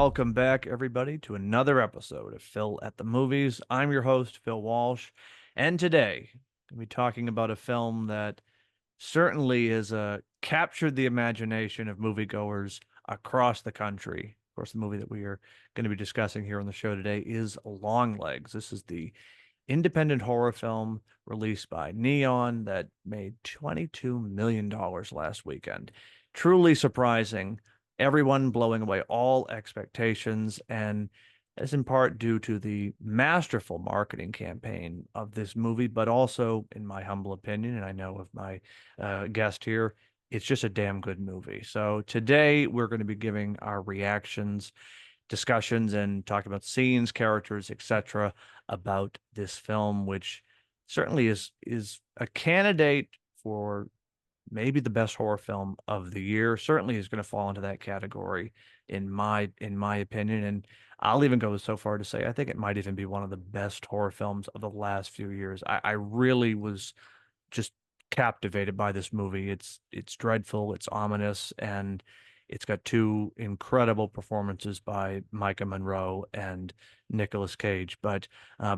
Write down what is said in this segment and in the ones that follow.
welcome back, everybody, to another episode of Phil at the Movies. I'm your host, Phil Walsh, and today we'll be talking about a film that certainly has captured the imagination of moviegoers across the country. Of course, the movie that we are going to be discussing here on the show today is Longlegs. This is the independent horror film released by Neon that made $22 million last weekend. Truly surprising, everyone blowing away all expectations, and is in part due to the masterful marketing campaign of this movie, but also, in my humble opinion, and I know of my guest here, it's just a damn good movie. So today we're going to be giving our reactions, discussions, and talking about scenes, characters, etc. about this film, which certainly is a candidate for maybe the best horror film of the year. Certainly is going to fall into that category in my opinion. And I'll even go so far to say I think it might even be one of the best horror films of the last few years. I really was just captivated by this movie. It's dreadful, it's ominous, and it's got two incredible performances by Micah Monroe and Nicolas Cage. But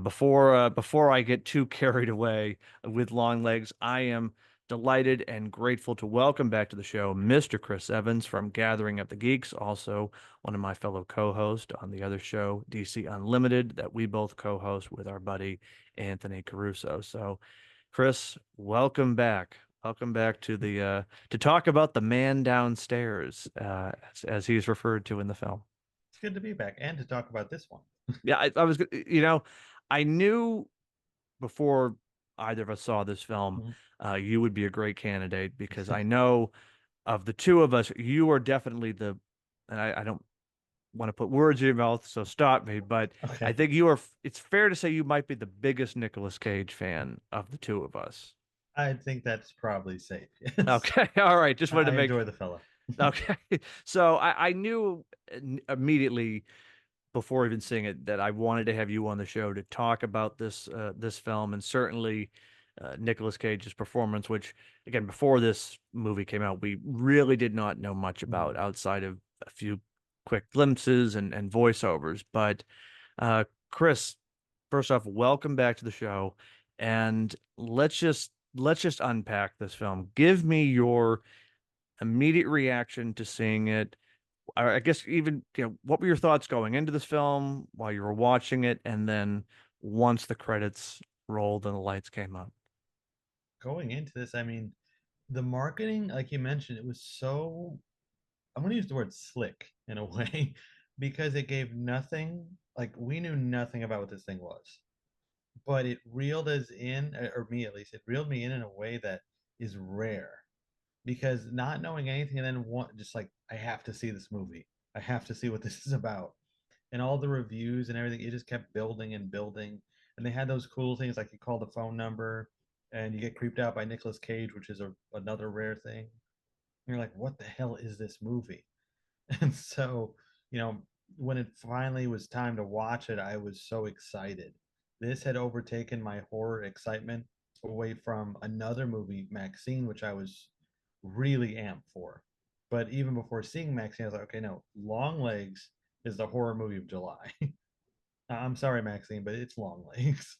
before I get too carried away with Longlegs, I am delighted and grateful to welcome back to the show Mr. Chris Evans from Gathering of the Geeks, also one of my fellow co-hosts on the other show, DC Unlimited, that we both co-host with our buddy Anthony Caruso. So Chris, welcome back. Welcome back to the to talk about the man downstairs, as he's referred to in the film. It's good to be back and to talk about this one. Yeah, I was, I knew before either of us saw this film, Mhm. you would be a great candidate because I know of the two of us, you are definitely and I don't want to put words in your mouth, so stop me, but I Okay. think you are, it's fair to say you might be the biggest Nicolas Cage fan of the two of us. I think that's probably safe. Yes. Okay. All right. Just wanted to I make enjoy the fella. okay. So I knew immediately before even seeing it that I wanted to have you on the show to talk about this film, and certainly Nicolas Cage's performance, which again before this movie came out, we really did not know much about Mhm. outside of a few quick glimpses and voiceovers. But uh, Chris, first off, welcome back to the show, and let's just unpack this film. Give me your immediate reaction to seeing it. I guess even, what were your thoughts going into this film while you were watching it, and then once the credits rolled and the lights came up? Going into this, I mean, the marketing, like you mentioned, it was so, I'm going to use the word slick in a way because it gave nothing, like we knew nothing about what this thing was, but it reeled us in, or me at least, it reeled me in a way that is rare because not knowing anything and then just like, I have to see this movie. I have to see what this is about. And all the reviews and everything, it just kept building and building. And they had those cool things like you call the phone number and you get creeped out by Nicolas Cage, which is another rare thing. And you're like, what the hell is this movie? And so, you know, when it finally was time to watch it, I was so excited. This had overtaken my horror excitement away from another movie, Maxine, which I was really amped for. But even before seeing Maxine, I was like, okay, no, Longlegs is the horror movie of July. I'm sorry, Maxine, but it's Longlegs.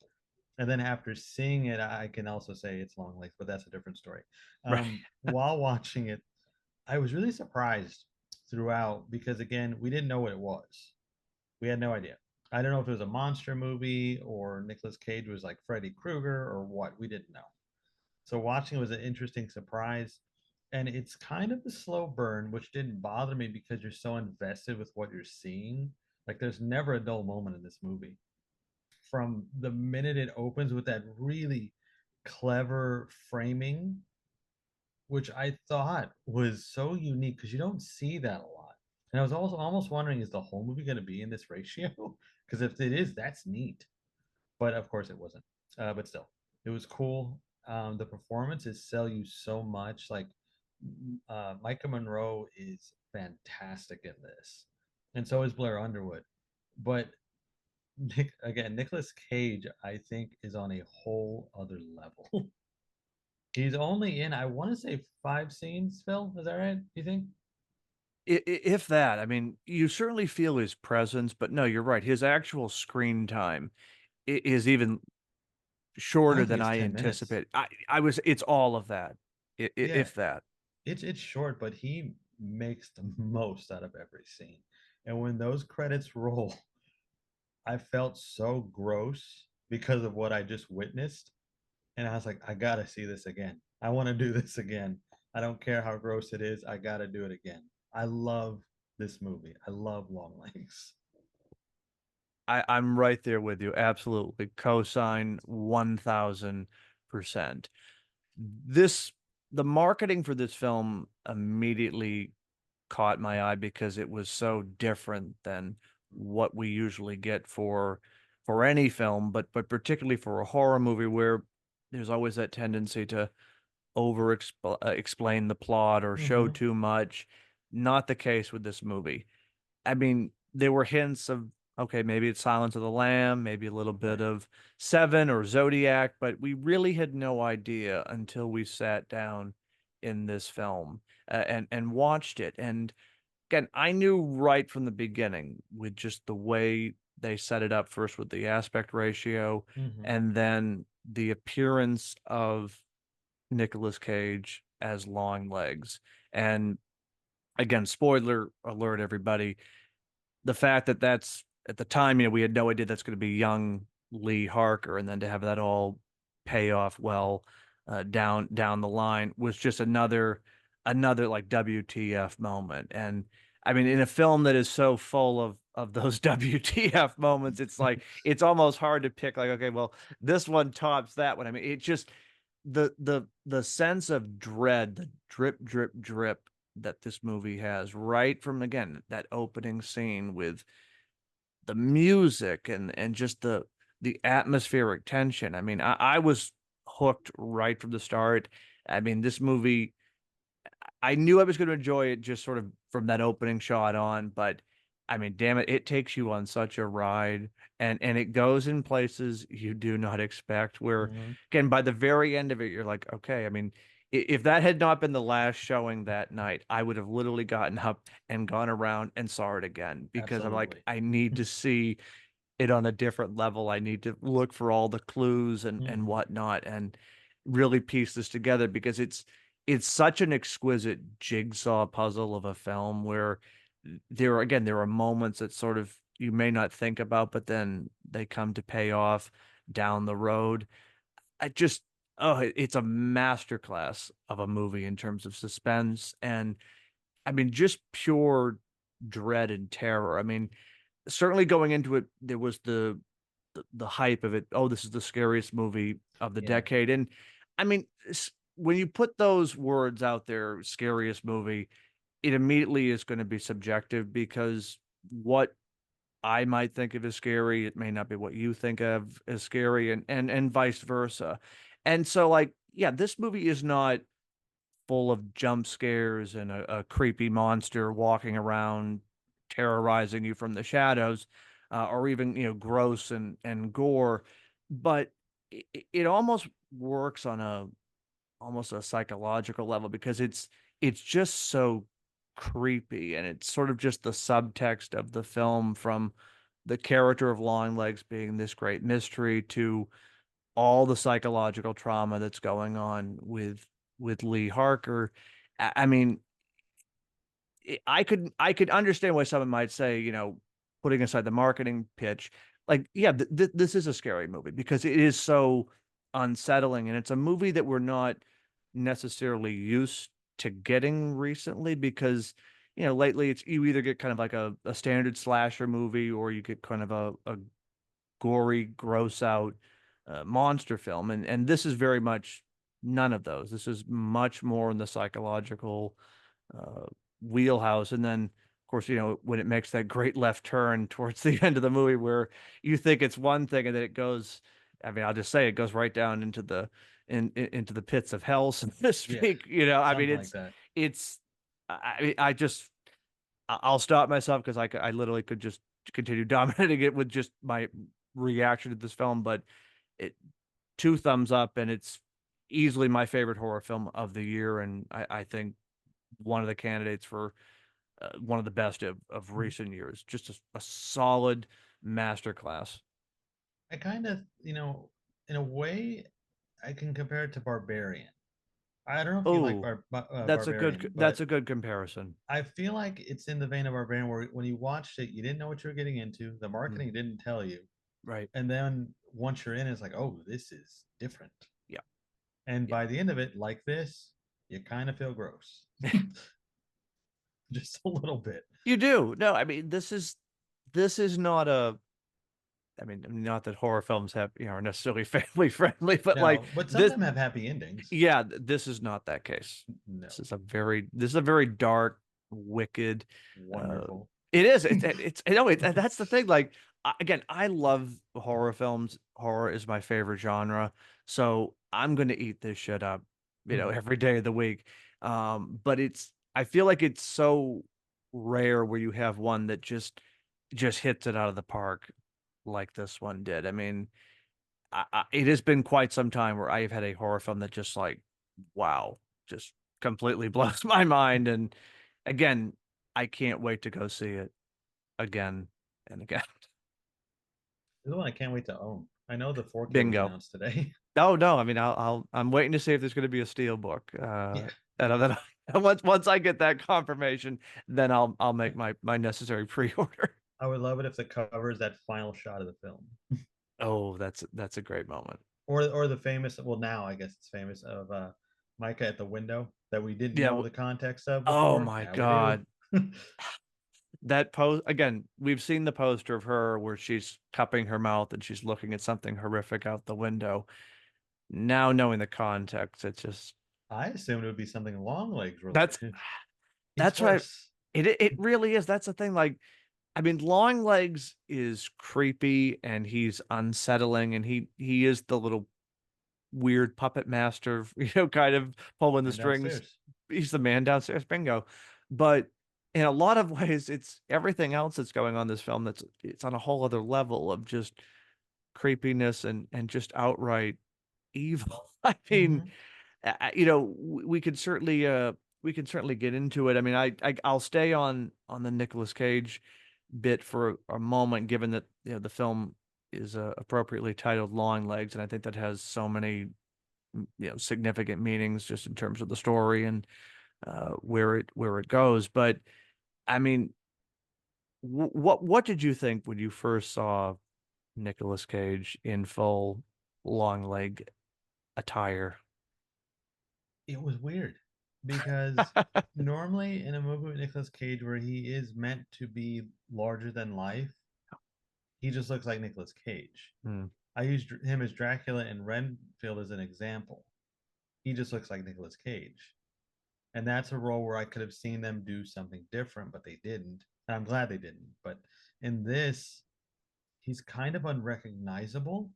And then after seeing it, I can also say it's Longlegs, but that's a different story. Right. While watching it, I was really surprised throughout because again, we didn't know what it was. We had no idea. I don't know if it was a monster movie or Nicolas Cage was like Freddy Krueger or what. We didn't know. So watching it was an interesting surprise. And it's kind of a slow burn, which didn't bother me because you're so invested with what you're seeing. Like there's never a dull moment in this movie. From the minute it opens with that really clever framing, which I thought was so unique because you don't see that a lot. And I was also almost wondering, is the whole movie going to be in this ratio? Because if it is, that's neat. But of course, it wasn't. But still, it was cool. The performances sell you so much. Like Micah Monroe is fantastic in this, and so is Blair Underwood. But Nicolas Cage, I think, is on a whole other level. He's only in, I want to say, five scenes, Phil. Is that right? You think? If that, I mean, you certainly feel his presence, but no, you're right. His actual screen time is even I shorter don't think than it's I 10 minutes. anticipated. It's all of that, Yeah, if that. it's short, but he makes the most out of every scene. And when those credits roll, I felt so gross because of what I just witnessed. And I was like, I gotta see this again. I want to do this again. I don't care how gross it is. I gotta do it again. I love this movie. I love Longlegs. I'm right there with you. Absolutely. Cosign 1000%. This, the marketing for this film immediately caught my eye because it was so different than what we usually get for any film, but particularly for a horror movie where there's always that tendency to over explain the plot or show Mm-hmm. too much. Not the case with this movie. I mean, there were hints of, okay, maybe it's Silence of the Lamb, maybe a little bit Right. of Seven or Zodiac, but we really had no idea until we sat down in this film and watched it. And again, I knew right from the beginning with just the way they set it up first with the aspect ratio Mm-hmm. and then the appearance of Nicolas Cage as Longlegs. And again, spoiler alert, everybody, the fact that that's at the time, we had no idea that's going to be young Lee Harker, and then to have that all pay off well down the line was just another like WTF moment. And I mean, in a film that is so full of those WTF moments, it's like it's almost hard to pick like, okay, well, this one tops that one. I mean, it just the sense of dread, the drip, drip, drip that this movie has right from again that opening scene with the music and just the atmospheric tension. I mean, I was hooked right from the start. I mean, this movie, I knew I was going to enjoy it just sort of from that opening shot on, but I mean, damn it, it takes you on such a ride and it goes in places you do not expect where Mm-hmm. again by the very end of it you're like, okay, I mean, if that had not been the last showing that night, I would have literally gotten up and gone around and saw it again because I'm like, Absolutely. I need to see it on a different level. I need to look for all the clues and Mm-hmm. whatnot and really piece this together because it's such an exquisite jigsaw puzzle of a film where there are moments that sort of you may not think about, but then they come to pay off down the road. I just it's a masterclass of a movie in terms of suspense and I mean just pure dread and terror. I mean, certainly going into it, there was the hype of it. Oh, this is the scariest movie of the Yeah. decade. And I mean, when you put those words out there, scariest movie, it immediately is going to be subjective because what I might think of as scary, it may not be what you think of as scary, and vice versa. And so, like, yeah, this movie is not full of jump scares and a creepy monster walking around terrorizing you from the shadows, or even gross and gore, but it almost works on a almost a psychological level because it's just so creepy and it's sort of just the subtext of the film from the character of Longlegs being this great mystery to all the psychological trauma that's going on with Lee Harker. I mean, I could understand why someone might say, putting aside the marketing pitch, like, yeah, this is a scary movie because it is so unsettling, and it's a movie that we're not necessarily used to getting recently because lately it's you either get kind of like a standard slasher movie or you get kind of a gory, gross out monster film, and this is very much none of those. This is much more in the psychological uh, wheelhouse, and then of course when it makes that great left turn towards the end of the movie where you think it's one thing and then it goes. I mean, I'll just say it goes right down into into the pits of hell, so to Yeah. speak. I mean, Something like that. it's. I just I'll stop myself because I literally could just continue dominating it with just my reaction to this film, but it two thumbs up, and it's easily my favorite horror film of the year, and I think one of the candidates for one of the best of Mhm. recent years. Just a solid masterclass. I kind of, in a way, I can compare it to Barbarian. I don't know if you like Oh, Barbarian, that's but a good comparison. I feel like it's in the vein of Barbarian, where when you watched it, you didn't know what you were getting into. The Mm, marketing didn't tell you, right. and then once you're in, it's like, oh, this is different. Yeah. And Yeah. by the end of it, like this, you kind of feel gross, just a little bit. You do. No, I mean this is not a I mean not that horror films have are necessarily family friendly, but like No, but some of this them have happy endings. yeah, this is not that case. No, This is a very dark, wicked. Uh, wonderful. it is. It's that's the thing. Like again, I love horror films. Horror is my favorite genre. So I'm gonna eat this shit up, Mhm. every day of the week. But I feel like it's so rare where you have one that just hits it out of the park like this one did. I mean, it has been quite some time where I've had a horror film that just like, wow, just completely blows my mind. And again, I can't wait to go see it again and again. This is one I can't wait to own. I know the 4K was Bingo. announced today. Oh no, I mean, I'm waiting to see if there's going to be a steel book. Yeah, And then once I get that confirmation, then I'll make my necessary pre-order. I would love it if the cover is that final shot of the film, Oh, that's a great moment. or the famous. Well, now I guess it's famous of Micah at the window that we didn't Yeah. know the context of Oh before. my Now we do. God. That post again, we've seen the poster of her where she's cupping her mouth and she's looking at something horrific out the window. Now knowing the context, it's just I assumed it would be something Longlegs that's related. He's that's what worse. it really is. That's the thing. Like, I mean, Longlegs is creepy and he's unsettling and he is the little weird puppet master, kind of pulling the And strings. downstairs. He's the man downstairs, bingo. But in a lot of ways, it's everything else that's going on in this film it's on a whole other level of just creepiness and just outright evil. I mean, Hmm. we can certainly get into it. I mean, I'll stay on the Nicolas Cage bit for a moment, given that the film is appropriately titled Long Legs, and I think that has so many significant meanings just in terms of the story and where it goes. But I mean, what did you think when you first saw Nicolas Cage in full long leg attire? It was weird because normally in a movie with Nicolas Cage where he is meant to be larger than life, he just looks like Nicolas Cage. Hmm. I used him as Dracula and Renfield as an example. He just looks like Nicolas Cage. And that's a role where I could have seen them do something different, but they didn't. And I'm glad they didn't. But in this, he's kind of unrecognizable.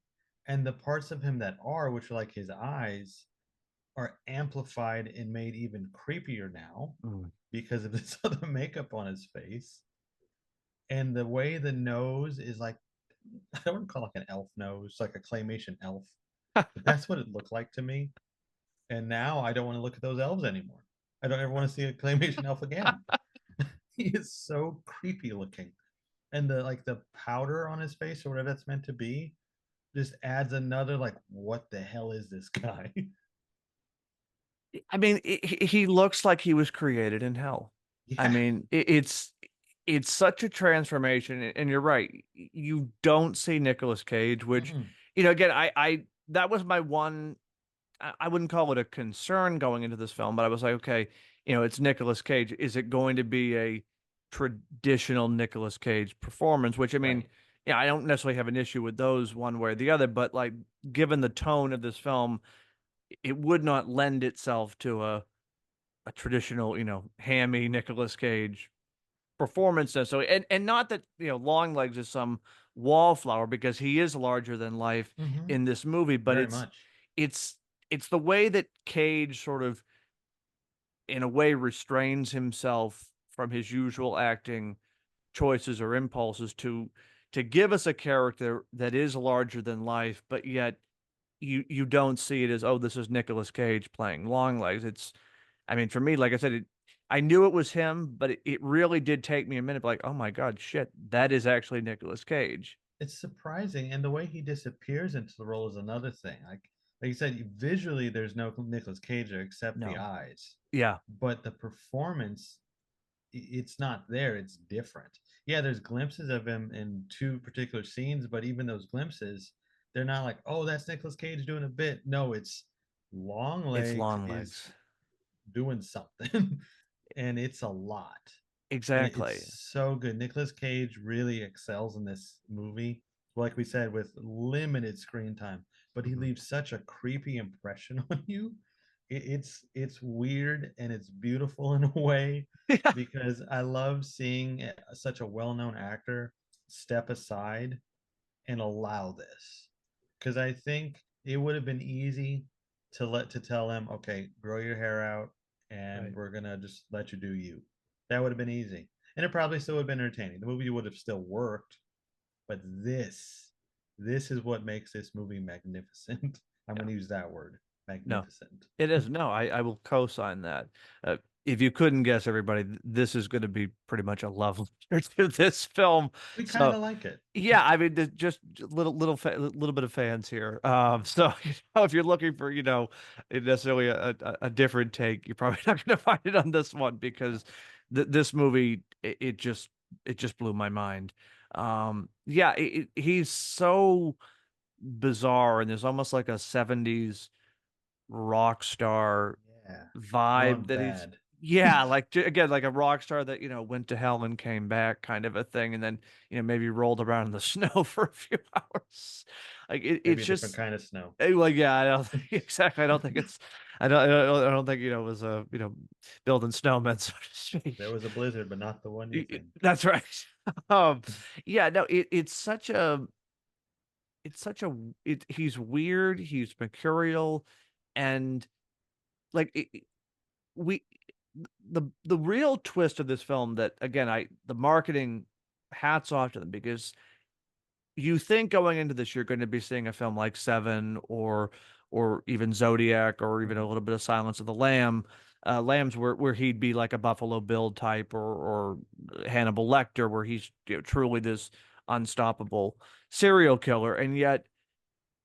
And the parts of him that are, which are like his eyes, are amplified and made even creepier now Hmm. because of this other makeup on his face. And the way the nose is like, I don't want to call it like an elf nose, like a claymation elf, but that's what it looked like to me. And now I don't want to look at those elves anymore. I don't ever want to see a claymation elf again. He is so creepy looking. And the like the powder on his face or whatever that's meant to be just adds another like, what the hell is this guy? I mean, he looks like he was created in hell. I Yeah. mean, it's such a transformation, and you're right. You don't see Nicolas Cage, which, Mm-mm. again, I that was my one. I wouldn't call it a concern going into this film, but I was like, okay, it's Nicolas Cage. Is it going to be a traditional Nicolas Cage performance? Which I mean, Right. yeah, I don't necessarily have an issue with those one way or the other, but like, given the tone of this film, it would not lend itself to a traditional, hammy Nicolas Cage performance necessarily. And not that, Longlegs is some wallflower because he is larger than life Mm-hmm. in this movie, but Very much. it's it's the way that Cage sort of in a way restrains himself from his usual acting choices or impulses to give us a character that is larger than life, but yet you don't see it as, oh, this is Nicolas Cage playing Longlegs. I mean, for me, like I said, I knew it was him, but it really did take me a minute, like, oh my God, shit, that is actually Nicolas Cage. It's surprising, and the way he disappears into the role is another thing. Like you said, visually there's no Nicolas Cage there except the No. eyes, Yeah. but the performance, it's not there. It's different. Yeah, there's glimpses of him in two particular scenes, but even those glimpses, they're not like, oh, that's Nicolas Cage doing a bit. No, it's It's Longlegs is Longlegs. doing something, and it's a lot. And Exactly. it's so good. Nicolas Cage really excels in this movie. Like we said, with limited screen time, but he Mhm. leaves such a creepy impression on you. It's weird and it's beautiful in a way Yeah. because I love seeing such a well-known actor step aside and allow this. Because I think it would have been easy to tell him, okay, grow your hair out and Right. we're gonna just let you do you. That would have been easy. And it probably still would have been entertaining. The movie would have still worked, but this is what makes this movie magnificent. I'm Yeah. gonna use that word, No, magnificent. it is. No, I will co-sign that. If you couldn't guess, everybody, this is going to be pretty much a love letter to this film. We kind So, of like it. yeah, I mean, just little bit of fans here. So if you're looking for, necessarily a different take, you're probably not going to find it on this one because No. this movie it just blew my mind. Yeah, he's so bizarre, and there's almost like a '70s rock star Yeah. vibe Gone that he's bad. yeah, like again, like a rock star that went to hell and came back, kind of a thing, and then maybe rolled around in the snow for a few hours. Like Maybe it's a different just kind of snow. like, yeah, I don't exactly. I don't think it's I don't think it was building snowmen, so to speak. There was a blizzard, but not the one you think. That's right. um yeah, no, it's such a he's weird, he's mercurial, and like we the real twist of this film that again the marketing, hats off to them, because you think going into this you're going to be seeing a film like Seven or even Zodiac or even a Mhm. little bit of Silence of the Lambs, where he'd be like a Buffalo Bill type, or Hannibal Lecter, where he's truly this unstoppable serial killer. And yet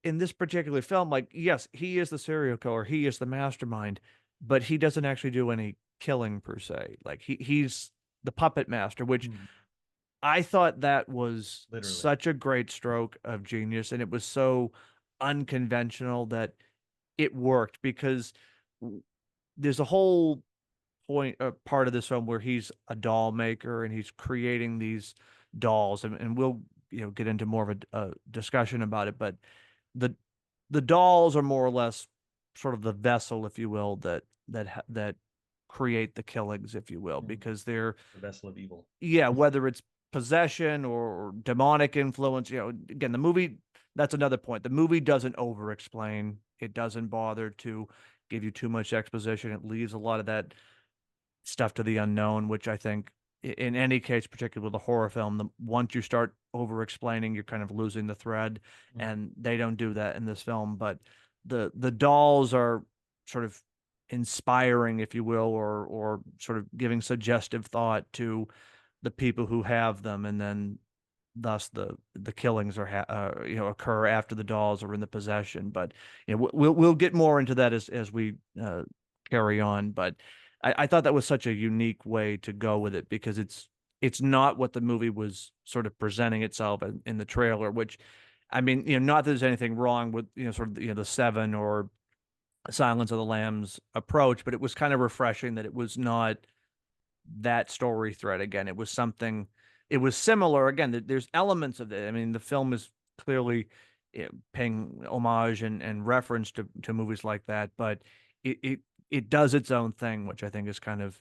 in this particular film, like, yes, he is the serial killer, he is the mastermind, but he doesn't actually do any killing per se. Like he's the puppet master, which Mhm. I thought that was Literally. such a great stroke of genius, and it was so unconventional that it worked because there's a whole part of this film where he's a doll maker and he's creating these dolls, and we'll get into more of a discussion about it, but the the dolls are more or less sort of the vessel, if you will, that create the killings, if you will, Mhm. because they're, The vessel of evil. yeah, whether it's possession or demonic influence, again, the movie, that's another point. The movie doesn't over explain. It doesn't bother to give you too much exposition. It leaves a lot of that stuff to the unknown, which I think in any case, particularly with a horror film, once you start over explaining, you're kind of losing the thread, Mhm. and they don't do that in this film. But the dolls are sort of inspiring, if you will, or sort of giving suggestive thought to the people who have them, and then thus the killings occur after the dolls are in the possession. But we'll get more into that as we carry on. But I thought that was such a unique way to go with it, because it's not what the movie was sort of presenting itself in the trailer, which, I mean, not that there's anything wrong with sort of the Seven or Silence of the Lambs approach, but it was kind of refreshing that it was not that story thread again. It was something, it was similar. Again, there's elements of it. I mean, the film is clearly paying homage and reference to movies like that, but it does its own thing, which I think is kind of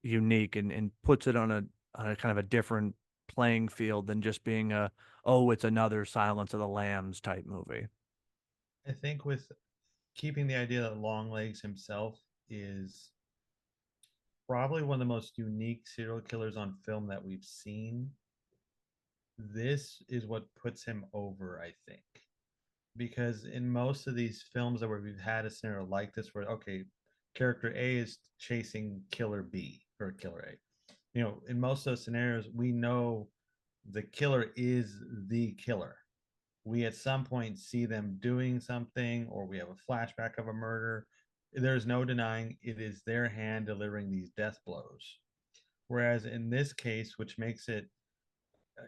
unique, and puts it on a kind of a different playing field than just being oh, it's another Silence of the Lambs type movie. I think with keeping the idea that Longlegs himself is probably one of the most unique serial killers on film that we've seen, this is what puts him over, I think. Because in most of these films that where we've had a scenario like this, where okay, character A is chasing killer B, or killer A. You know, in most of those scenarios, we know the killer is the killer. We at some point see them doing something, or we have a flashback of a murder. There's no denying it is their hand delivering these death blows. Whereas in this case, which makes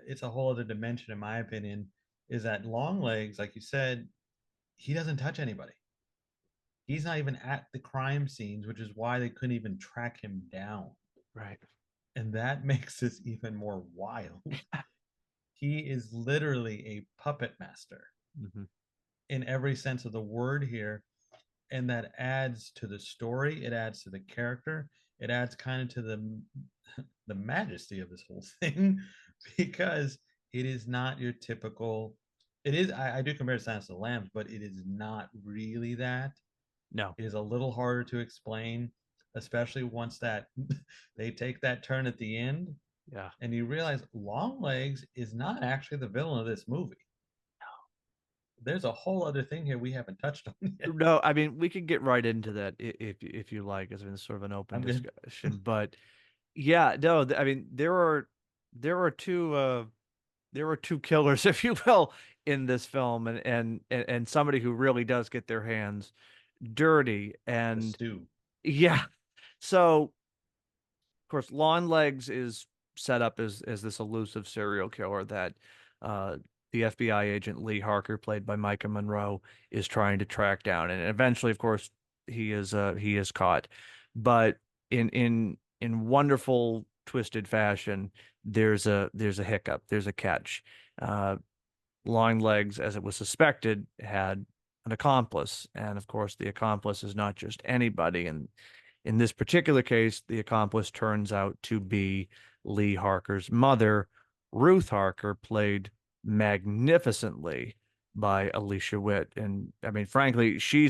it's a whole other dimension, in my opinion, is that Longlegs, like you said, he doesn't touch anybody. He's not even at the crime scenes, which is why they couldn't even track him down. Right. And that makes this even more wild. He is literally a puppet master Hmm. in every sense of the word here. And that adds to the story, it adds to the character, it adds kind of to the majesty of this whole thing because it is not your typical. It is. I do compare to Silence of the Lambs, but it is not really that. No. It is a little harder to explain, especially once that they take that turn at the end, Yeah. and you realize Longlegs is not actually the villain of this movie. There's a whole other thing here we haven't touched on yet. No, I mean we could get right into that if you like, as it's sort of an open I'm good. discussion. But yeah, no, I mean there are there are two killers, if you will, in this film, and somebody who really does get their hands dirty. The And stew. yeah, so of course, Long Legs is set up as this elusive serial killer that uh, the FBI agent Lee Harker, played by Micah Monroe, is trying to track down, and eventually, of course, he is caught. But in wonderful twisted fashion, there's a hiccup, there's a catch. Uh, Long Legs, as it was suspected, had an accomplice, and of course, the accomplice is not just anybody, and in this particular case, the accomplice turns out to be Lee Harker's mother, Ruth Harker, played magnificently by Alicia Witt. And I mean, frankly, she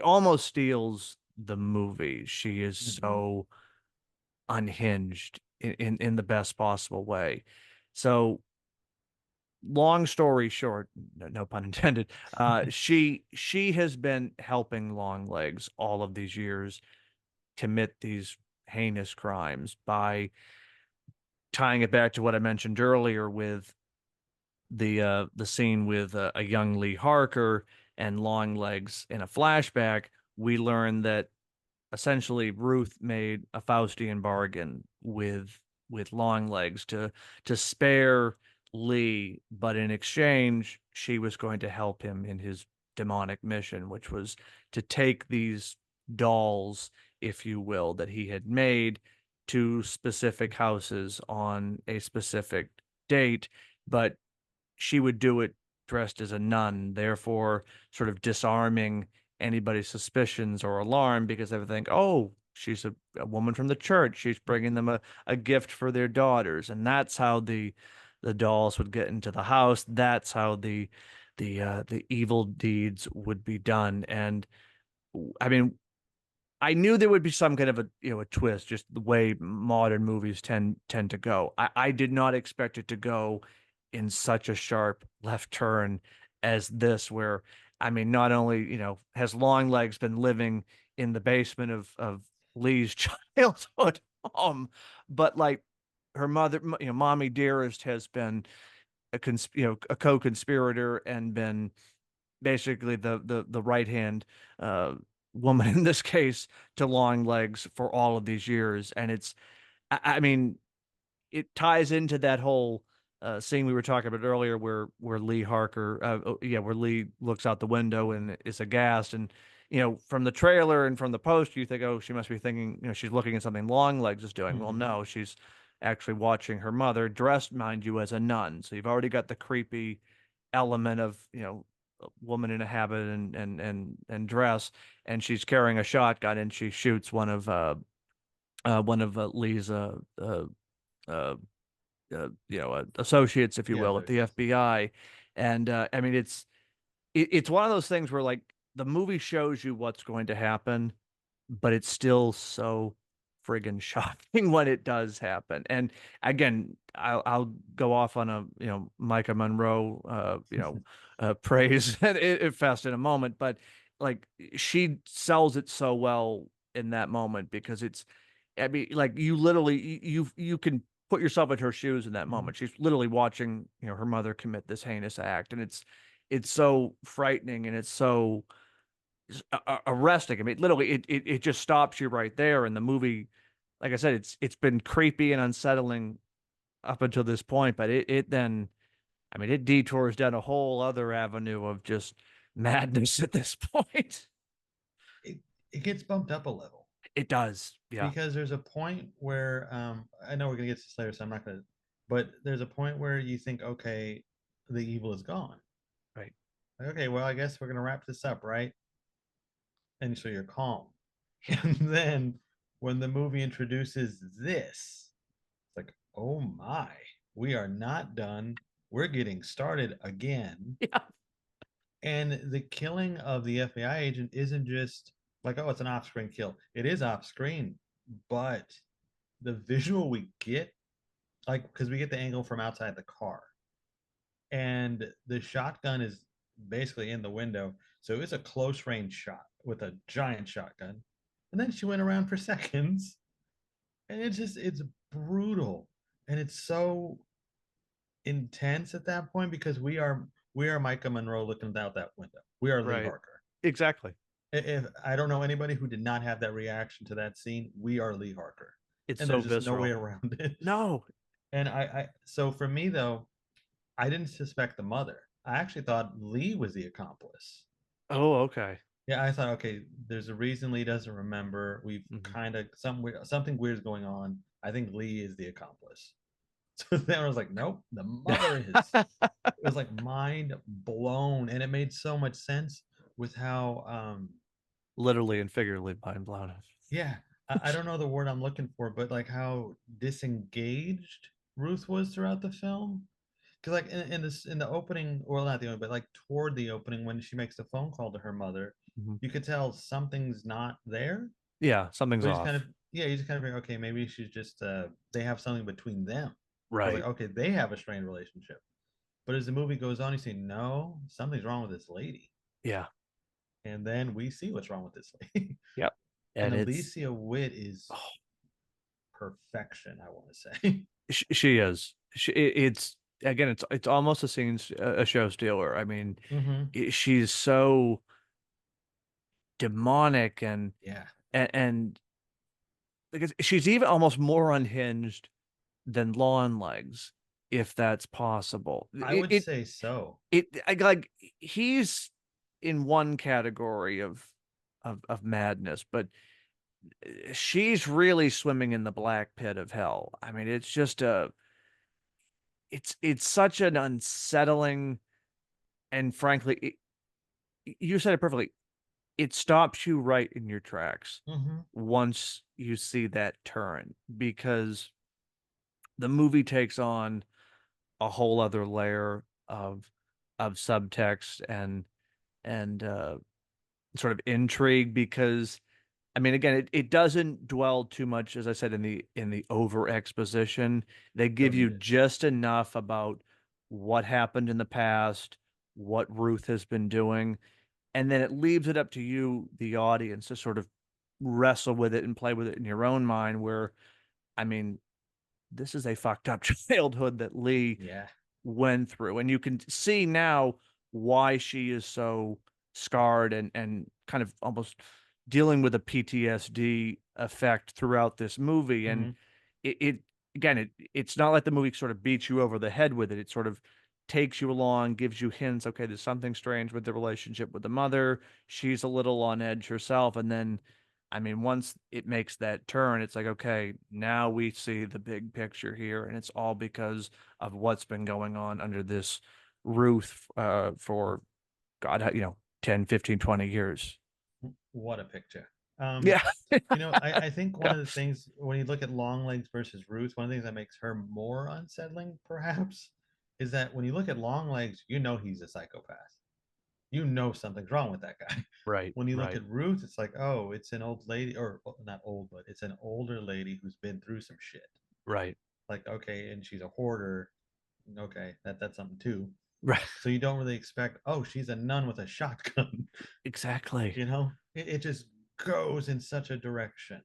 almost steals the movie. She is Mm-hmm. so unhinged in the best possible way. So, long story short, no pun intended, she has been helping Longlegs all of these years commit these heinous crimes by tying it back to what I mentioned earlier with the scene with a young Lee Harker and Longlegs in a flashback. We learn that essentially Ruth made a Faustian bargain with Longlegs to spare Lee, but in exchange, she was going to help him in his demonic mission, which was to take these dolls, if you will, that he had made to specific houses on a specific date, but she would do it dressed as a nun, therefore sort of disarming anybody's suspicions or alarm because they would think, oh, she's a woman from the church. She's bringing them a gift for their daughters. And that's how the dolls would get into the house. That's how the evil deeds would be done. And I mean, I knew there would be some kind of a twist, just the way modern movies tend to go. I did not expect it to go in such a sharp left turn as this, where I mean, not only, has Longlegs been living in the basement of Lee's childhood home, but like her mother, Mommy Dearest has been a co-conspirator and been basically the right hand uh, woman in this case to Longlegs for all of these years, and I mean it ties into that whole scene we were talking about earlier, where Lee Harker, where Lee looks out the window and is aghast, and from the trailer and from the post, you think, oh, she must be thinking, she's looking at something Longlegs is doing. Well, Mm-hmm. no, she's actually watching her mother, dressed, mind you, as a nun. So you've already got the creepy element of a woman in a habit and dress, and she's carrying a shotgun and she shoots one of Lee's uh, associates, if you Yeah, will, at the associates. FBI. And I mean, it's one of those things where like the movie shows you what's going to happen, but it's still so friggin' shocking when it does happen. And again, I'll go off on a Micah Monroe praise fest in a moment, but like she sells it so well in that moment because I mean, like you literally you can put yourself in her shoes in that Mhm. moment. She's literally watching, her mother commit this heinous act, and it's so frightening and it's so arresting. I mean, literally, it just stops you right there. And the movie, like I said, it's been creepy and unsettling up until this point, but it then, I mean, it detours down a whole other avenue of just madness at this point. it it gets bumped up a level It does, yeah, because there's a point where I know we're gonna get to Slayer, so I'm not gonna. But there's a point where you think, okay, the evil is gone. right, Like, okay, well, I guess we're gonna wrap this up, right? And so you're calm. yeah, And then when the movie introduces this, it's like, oh my, we are not done. We're getting started again. yeah, And the killing of the FBI agent isn't just like, oh, it's an off screen kill. It is off screen, but the visual we get, like, because we get the angle from outside the car, and the shotgun is basically in the window. So it's a close range shot with a giant shotgun. And then she went around for seconds, and it's brutal. And it's so intense at that point because we are Micah Monroe looking out that window. We are Lee right, Harker. exactly. If I don't know anybody who did not have that reaction to that scene, we are Lee Harker. It's And so there's just no way visceral. around it. No. And I so for me though, I didn't suspect the mother. I actually thought Lee was the accomplice. Oh, okay. Yeah, I thought, okay, there's a reason Lee doesn't remember. We've Hmm. kind of something weird is going on. I think Lee is the accomplice. So then I was like, nope, the mother is. It was like mind blown, and it made so much sense with how Literally and figuratively mind blown. yeah, I don't know the word I'm looking for, but like how disengaged Ruth was throughout the film. Because like in this in the opening, or not the opening, but like toward the opening when she makes the phone call to her mother, Mhm. you could tell something's not there. Yeah, something's But you just kind of off. yeah, you just kind of think, okay, maybe she's just they have something between them. I was like, Right. okay, they have a strained relationship. But as the movie goes on, you see, no, something's wrong with this lady. Yeah. And then we see what's wrong with this lady. Yep. And And it's Alicia Witt is oh, perfection, I want to say. she is. It's again, it's almost a scene, a show stealer. I mean, Mm-hmm. she's so demonic Yeah, and because she's even almost more unhinged than Longlegs, if that's possible. I would say so. Like he's in one category of madness, but she's really swimming in the black pit of hell. I mean, it's just it's such an unsettling and frankly, you said it perfectly. It stops you right in your tracks Mm-hmm. once you see that turn because the movie takes on a whole other layer of subtext and sort of intrigue because I mean again it doesn't dwell too much as I said in the over exposition. They give Don't you need it. just enough about what happened in the past, what Ruth has been doing, and then it leaves it up to you, the audience, to sort of wrestle with it and play with it in your own mind where I mean this is a fucked up childhood that Lee Yeah. went through. And you can see now why she is so scarred and kind of almost dealing with a PTSD effect throughout this movie. And Mm-hmm. it again, it's not like the movie sort of beats you over the head with it. It sort of takes you along, gives you hints. Okay, there's something strange with the relationship with the mother. She's a little on edge herself. And then, I mean, once it makes that turn, it's like, okay, now we see the big picture here. And it's all because of what's been going on under this roof for God, 10, 15, 20 years. What a picture. Yeah. I think one of the things when you look at Longlegs versus Ruth, one of the things that makes her more unsettling, perhaps, is that when you look at Longlegs, you know he's a psychopath. You know something's wrong with that guy. Right, When you look right, at Ruth, it's like, oh, it's an old lady, or not old, but it's an older lady who's been through some shit. right, Like, okay, and she's a hoarder. Okay, that's something too. right. So you don't really expect, oh, she's a nun with a shotgun. Exactly. It just goes in such a direction.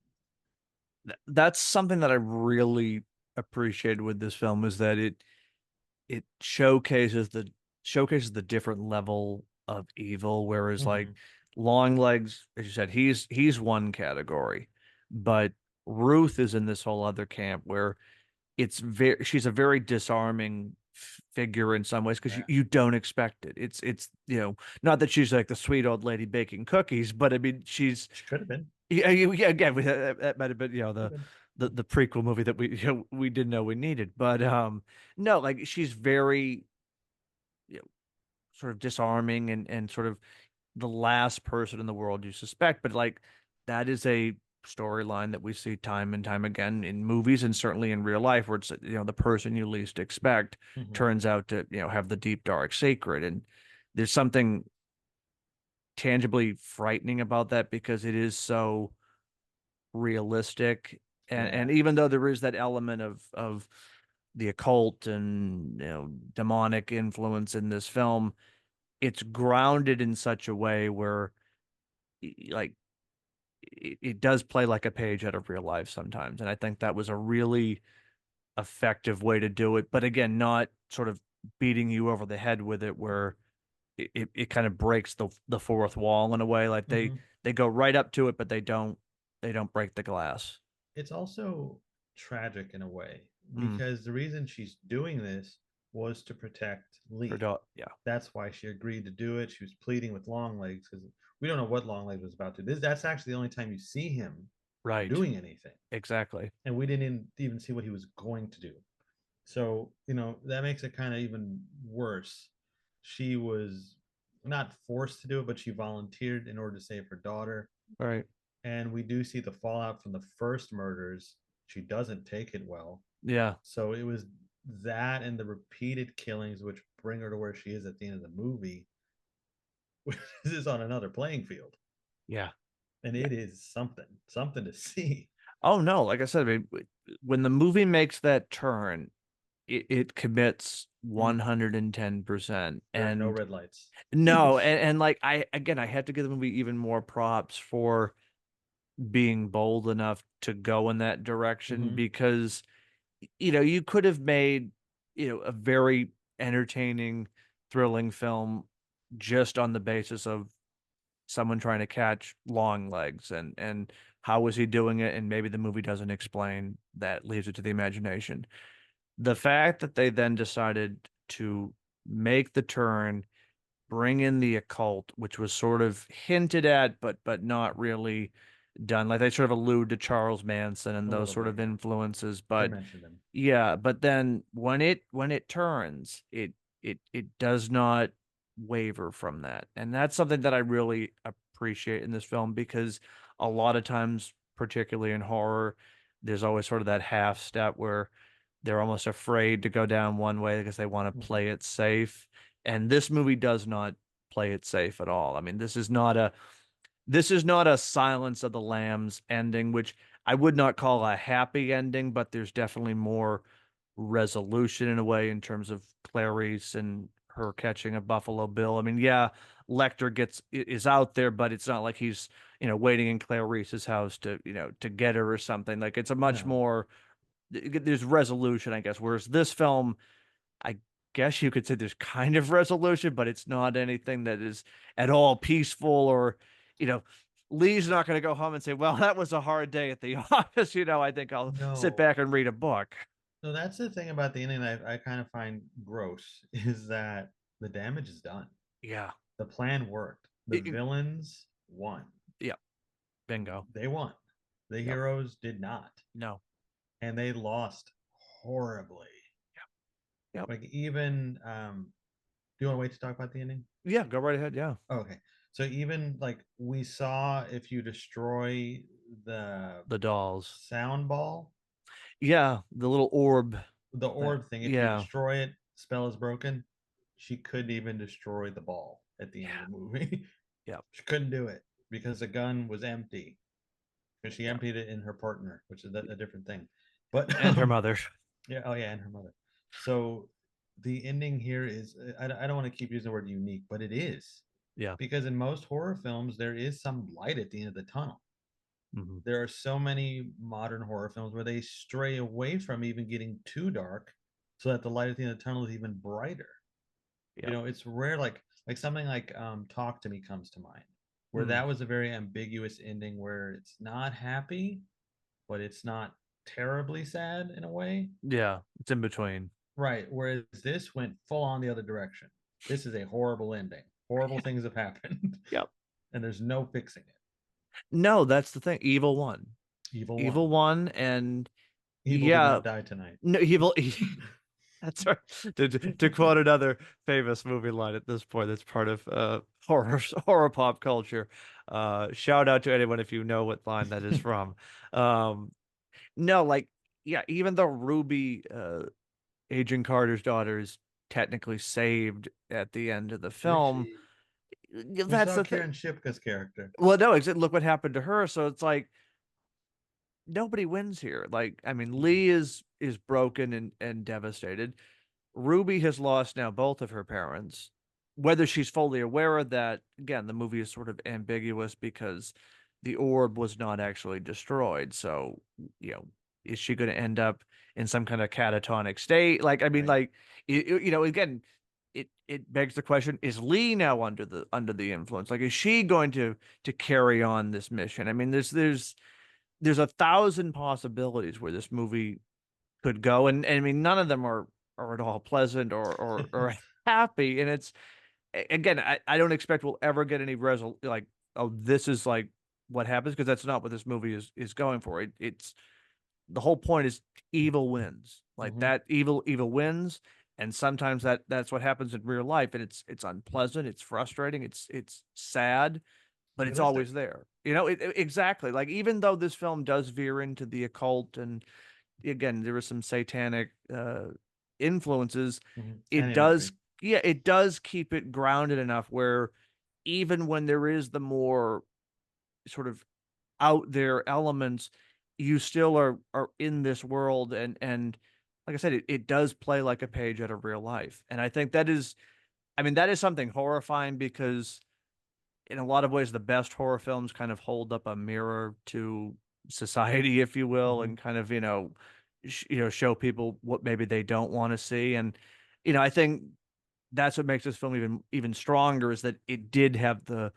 That's something that I really appreciated with this film is that it showcases the different level of evil. Whereas like Hmm. Longlegs, as you said, he's one category, but Ruth is in this whole other camp where she's a very disarming figure in some ways because Yeah, you don't expect it. It's not that she's like the sweet old lady baking cookies, but I mean she's she could have been. yeah, yeah, again, that might have been, Could have been. the prequel movie that we didn't know we needed. But no, like she's very, sort of disarming and sort of the last person in the world you suspect. But like that is a storyline that we see time and time again in movies and certainly in real life, where it's the person you least expect Hmm. turns out to have the deep dark secret. And there's something tangibly frightening about that because it is so realistic. And Yeah. even though there is that element of the occult and demonic influence in this film, it's grounded in such a way where like it does play like a page out of real life sometimes. And I think that was a really effective way to do it. But again, not sort of beating you over the head with it where it kind of breaks the fourth wall in a way. Like Hmm. they go right up to it, but they don't break the glass. It's also tragic in a way Mm, because the reason she's doing this was to protect her Lee. dog, yeah, That's why she agreed to do it. She was pleading with Longlegs because we don't know what Longlegs was about to do. That's actually the only time you see him right, doing anything. exactly, And we didn't even see what he was going to do. So, that makes it kind of even worse. She was not forced to do it, but she volunteered in order to save her daughter. right, And we do see the fallout from the first murders. She doesn't take it well. yeah, So it was that and the repeated killings which bring her to where she is at the end of the movie, which is on another playing field. yeah, And yeah. it is something to see. Oh no, like I said, I mean, when the movie makes that turn, it commits Mm. 110%. There are no And red lights. no, and like I have to give the movie even more props for being bold enough to go in that direction Hmm. because you could have made a very entertaining, thrilling film just on the basis of someone trying to catch long legs and how was he doing it, and maybe the movie doesn't explain that, leaves it to the imagination. The fact that they then decided to make the turn, bring in the occult, which was sort of hinted at, but not really done. Like they sort of allude to Charles Manson and A those little sort bit, of yeah. influences, They but mentioned him. yeah, but then when it turns, it does not waver from that. And that's something that I really appreciate in this film because a lot of times, particularly in horror, there's always sort of that half step where they're almost afraid to go down one way because they want to Hmm. play it safe. And this movie does not play it safe at all. I mean, this is not a Silence of the Lambs ending, which I would not call a happy ending, but there's definitely more resolution in a way in terms of Clarice and her catching a Buffalo Bill. I mean, yeah, Lecter is out there, but it's not like he's waiting in Clarice's house to get her or something. Like it's a much No. more there's resolution, I guess. Whereas this film, I guess you could say there's kind of resolution, but it's not anything that is at all peaceful or, you know, Lee's not going to go home and say, well, that was a hard day at the office. I think I'll sit No. back and read a book. No, that's the thing about the ending that I kind of find gross is that the damage is done. Yeah. The plan worked. The villains won. Yeah. Bingo. They won. The Yep. heroes did not. No. And they lost horribly. Yep. Like even do you want to wait to talk about the ending? Yeah. Go right ahead. Yeah. Oh, okay. So even like we saw if you destroy the The dolls. sound ball, Yeah. The little orb. the That, orb thing, if you yeah. destroy it, spell is broken. She couldn't even destroy the ball at the end of Yeah. the movie. Yep. She couldn't do it because the gun was empty. Because she Yep. emptied it in her partner, which is a different thing. But And her mother. yeah, oh yeah, and her mother. So the ending here is I don't want to keep using the word unique, but it is Yeah. because in most horror films there is some light at the end of the tunnel. Mhm. There are so many modern horror films where they stray away from even getting too dark so that the light at the end of the tunnel is even brighter. Yeah. It's rare, like something like Talk to Me comes to mind, where Mm. that was a very ambiguous ending where it's not happy, but it's not terribly sad in a way. Yeah. It's in between. Right. Whereas this went full on the other direction. This is a horrible ending. Horrible things have happened, Yep. and there's no fixing it. No, that's the thing. Evil one. Evil Evil one. one, and Evil did yeah, not die tonight. no evil. That's right. To quote another famous movie line at this point, that's part of horror pop culture. Shout out to anyone if you know what line that is from. Um, no, like yeah, even though Ruby, Agent Carter's daughter, is technically saved at the end of the Is film, she? We that's saw the thing. Kieran Shipka's character. Well, no, look what happened to her. So it's like nobody wins here. Like, I mean, Mhm. Lee is broken and devastated. Ruby has lost now both of her parents. Whether she's fully aware of that, again, the movie is sort of ambiguous because the orb was not actually destroyed. So, you know, is she going to end up in some kind of catatonic state? Like, I mean, Right. like, again, it begs the question: is Lee now under the influence? Like, is she going to carry on this mission? I mean, there's a thousand possibilities where this movie could go, and I mean, none of them are at all pleasant or happy. And it's again, I don't expect we'll ever get any like, oh, this is like what happens, because that's not what this movie is going for. It's the whole point is evil wins. Like Hmm. that evil wins, and sometimes that's what happens in real life, and it's unpleasant, it's frustrating, it's sad, but it's always Realistic. there. Exactly. Like, even though this film does veer into the occult, and again, there was some satanic influences, And it does, imagery. yeah, it does keep it grounded enough where even when there is the more sort of out there elements, you still are in this world, and like I said, it does play like a page out of real life. And I think that is, I mean, that is something horrifying, because in a lot of ways the best horror films kind of hold up a mirror to society, if you will, Hmm. and kind of, show people what maybe they don't want to see. And I think that's what makes this film even stronger, is that it did have the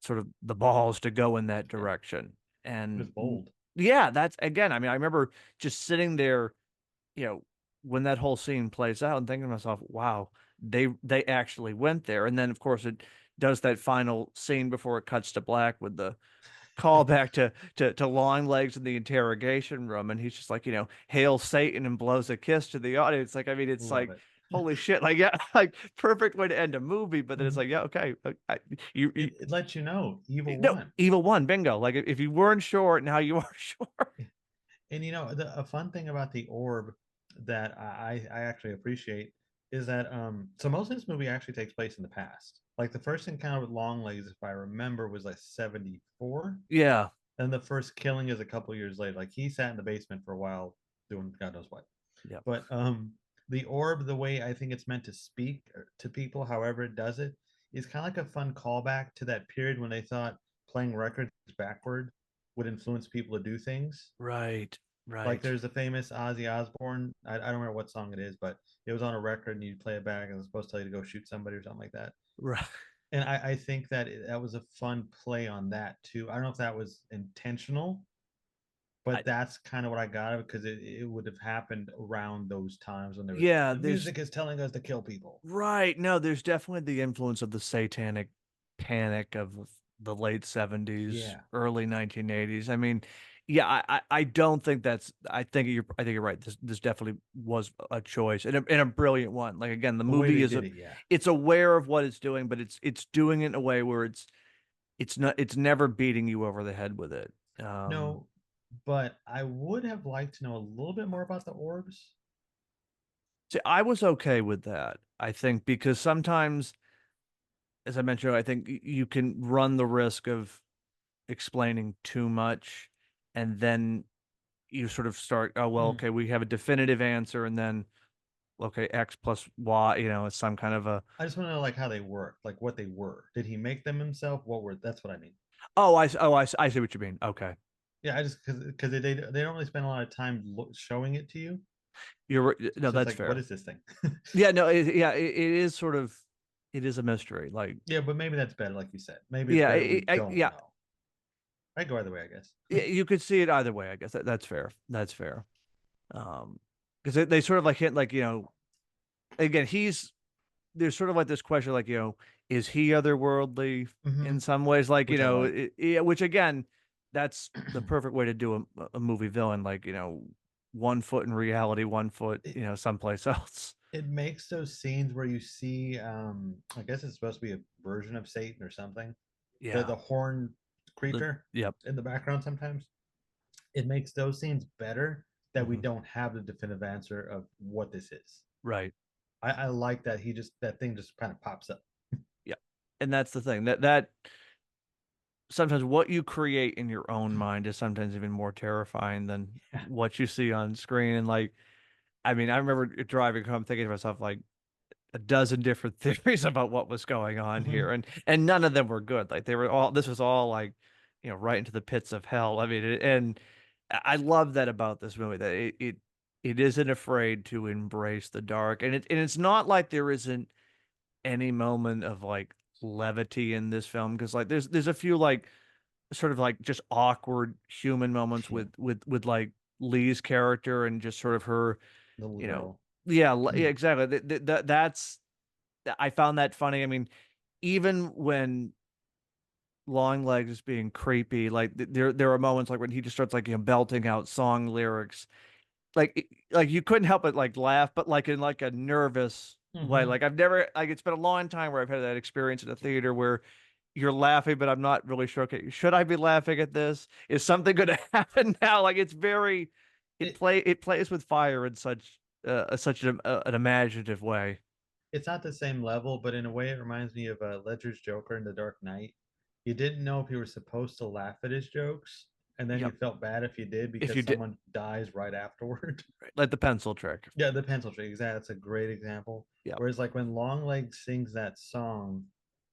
sort of the balls to go in that Yeah. direction. It was And bold. yeah, that's, again, I mean, I remember just sitting there, you know, when that whole scene plays out, and thinking to myself, wow, they actually went there. And then of course it does that final scene before it cuts to black with the callback to Longlegs in the interrogation room, and he's just like, hail Satan, and blows a kiss to the audience. Like, I mean, it's Love like, it. holy shit, like, yeah, like, perfect way to end a movie. But then it's Mhm. like, yeah, okay, you It lets you know evil no, won. evil one, bingo. Like, if you weren't sure, now you are sure. And a fun thing about the orb that I actually appreciate is that so most of this movie actually takes place in the past. Like the first encounter with Longlegs, if I remember, was like 74. Yeah, And the first killing is a couple years later. Like he sat in the basement for a while doing God knows what. yeah, But the orb, the way I think it's meant to speak to people, however it does it, is kind of like a fun callback to that period when they thought playing records backward would influence people to do things. right, Like right, there's the famous Ozzy Osbourne. I don't remember what song it is, but it was on a record and you play it back and it's supposed to tell you to go shoot somebody or something like that. right. And I think that that was a fun play on that too. I don't know if that was intentional, I, but that's kind of what I got because it would have happened around those times when there was yeah, the there's music is telling us to kill people. right. No, there's definitely the influence of the satanic panic of the late 70s, Yeah. early 1980s. I mean, yeah, I don't think that's, I think you're right. This definitely was a choice, and a brilliant one. Like, again, the The way movie they is did it, yeah. it's aware of what it's doing, but it's doing it in a way where it's never beating you over the head with it. No, but I would have liked to know a little bit more about the orbs. See, I was okay with that. I think because sometimes, as I mentioned, I think you can run the risk of explaining too much, and then you sort of start, oh well, Mm. okay, we have a definitive answer, and then okay, X plus Y, it's some kind of a, I just want to know like how they work, like what they were. Did he make them himself? What were That's what I mean. oh, I see what you mean. Okay. Yeah, I just because they don't really spend a lot of time showing it to you. No, So it's that's like, what fair. is this thing? Yeah, no, yeah, it is sort of it is a mystery. Like, Yeah, but maybe that's better, like you said. Maybe it's yeah, better we don't yeah, know. I go either way, I guess. you could see it either way. I guess that's fair. That's fair. Um, because they sort of like hit like again there's sort of like this question like is he otherworldly Hmm. in some ways like Which I like. yeah, which again that's the perfect way to do a movie villain like one foot in reality, one foot it, someplace else. it makes those scenes where you see, I guess it's supposed to be a version of Satan or something, Yeah. the horn The creature Yep. in the background sometimes. It makes those scenes better that we Hmm. don't have the definitive answer of what this is. Right. I like that that thing just kind of pops up. Yeah. And that's the thing that sometimes what you create in your own mind is sometimes even more terrifying than Yeah. what you see on screen. And like, I mean, I remember driving home thinking to myself, like, a dozen different theories about what was going on Hmm. here, and none of them were good. Like they were all this was all like, right into the pits of hell. I mean, and I love that about this movie that it isn't afraid to embrace the dark, and it's not like there isn't any moment of like levity in this film because like there's a few like sort of like just awkward human moments Yeah. with like Lee's character and just sort of her, The little you know, girl. yeah, yeah, exactly. That's I found that funny. I mean, even when Longlegs is being creepy, like there are moments like when he just starts like belting out song lyrics, like you couldn't help but like laugh, but like in like a nervous way. Hmm. Like I've never like it's been a long time where I've had that experience in a theater where you're laughing, but I'm not really sure. Okay, should I be laughing at this? Is something going to happen now? Like it's very It it plays with fire in such an imaginative way. it's not the same level, but in a way, it reminds me of Ledger's Joker in The Dark Knight. You didn't know if you were supposed to laugh at his jokes, and then you Yep. felt bad if you did If because you did someone dies right afterward. like the pencil trick. Yeah, the pencil trick. Exactly. That's a great example. Yep. Whereas, like when Longlegs sings that song,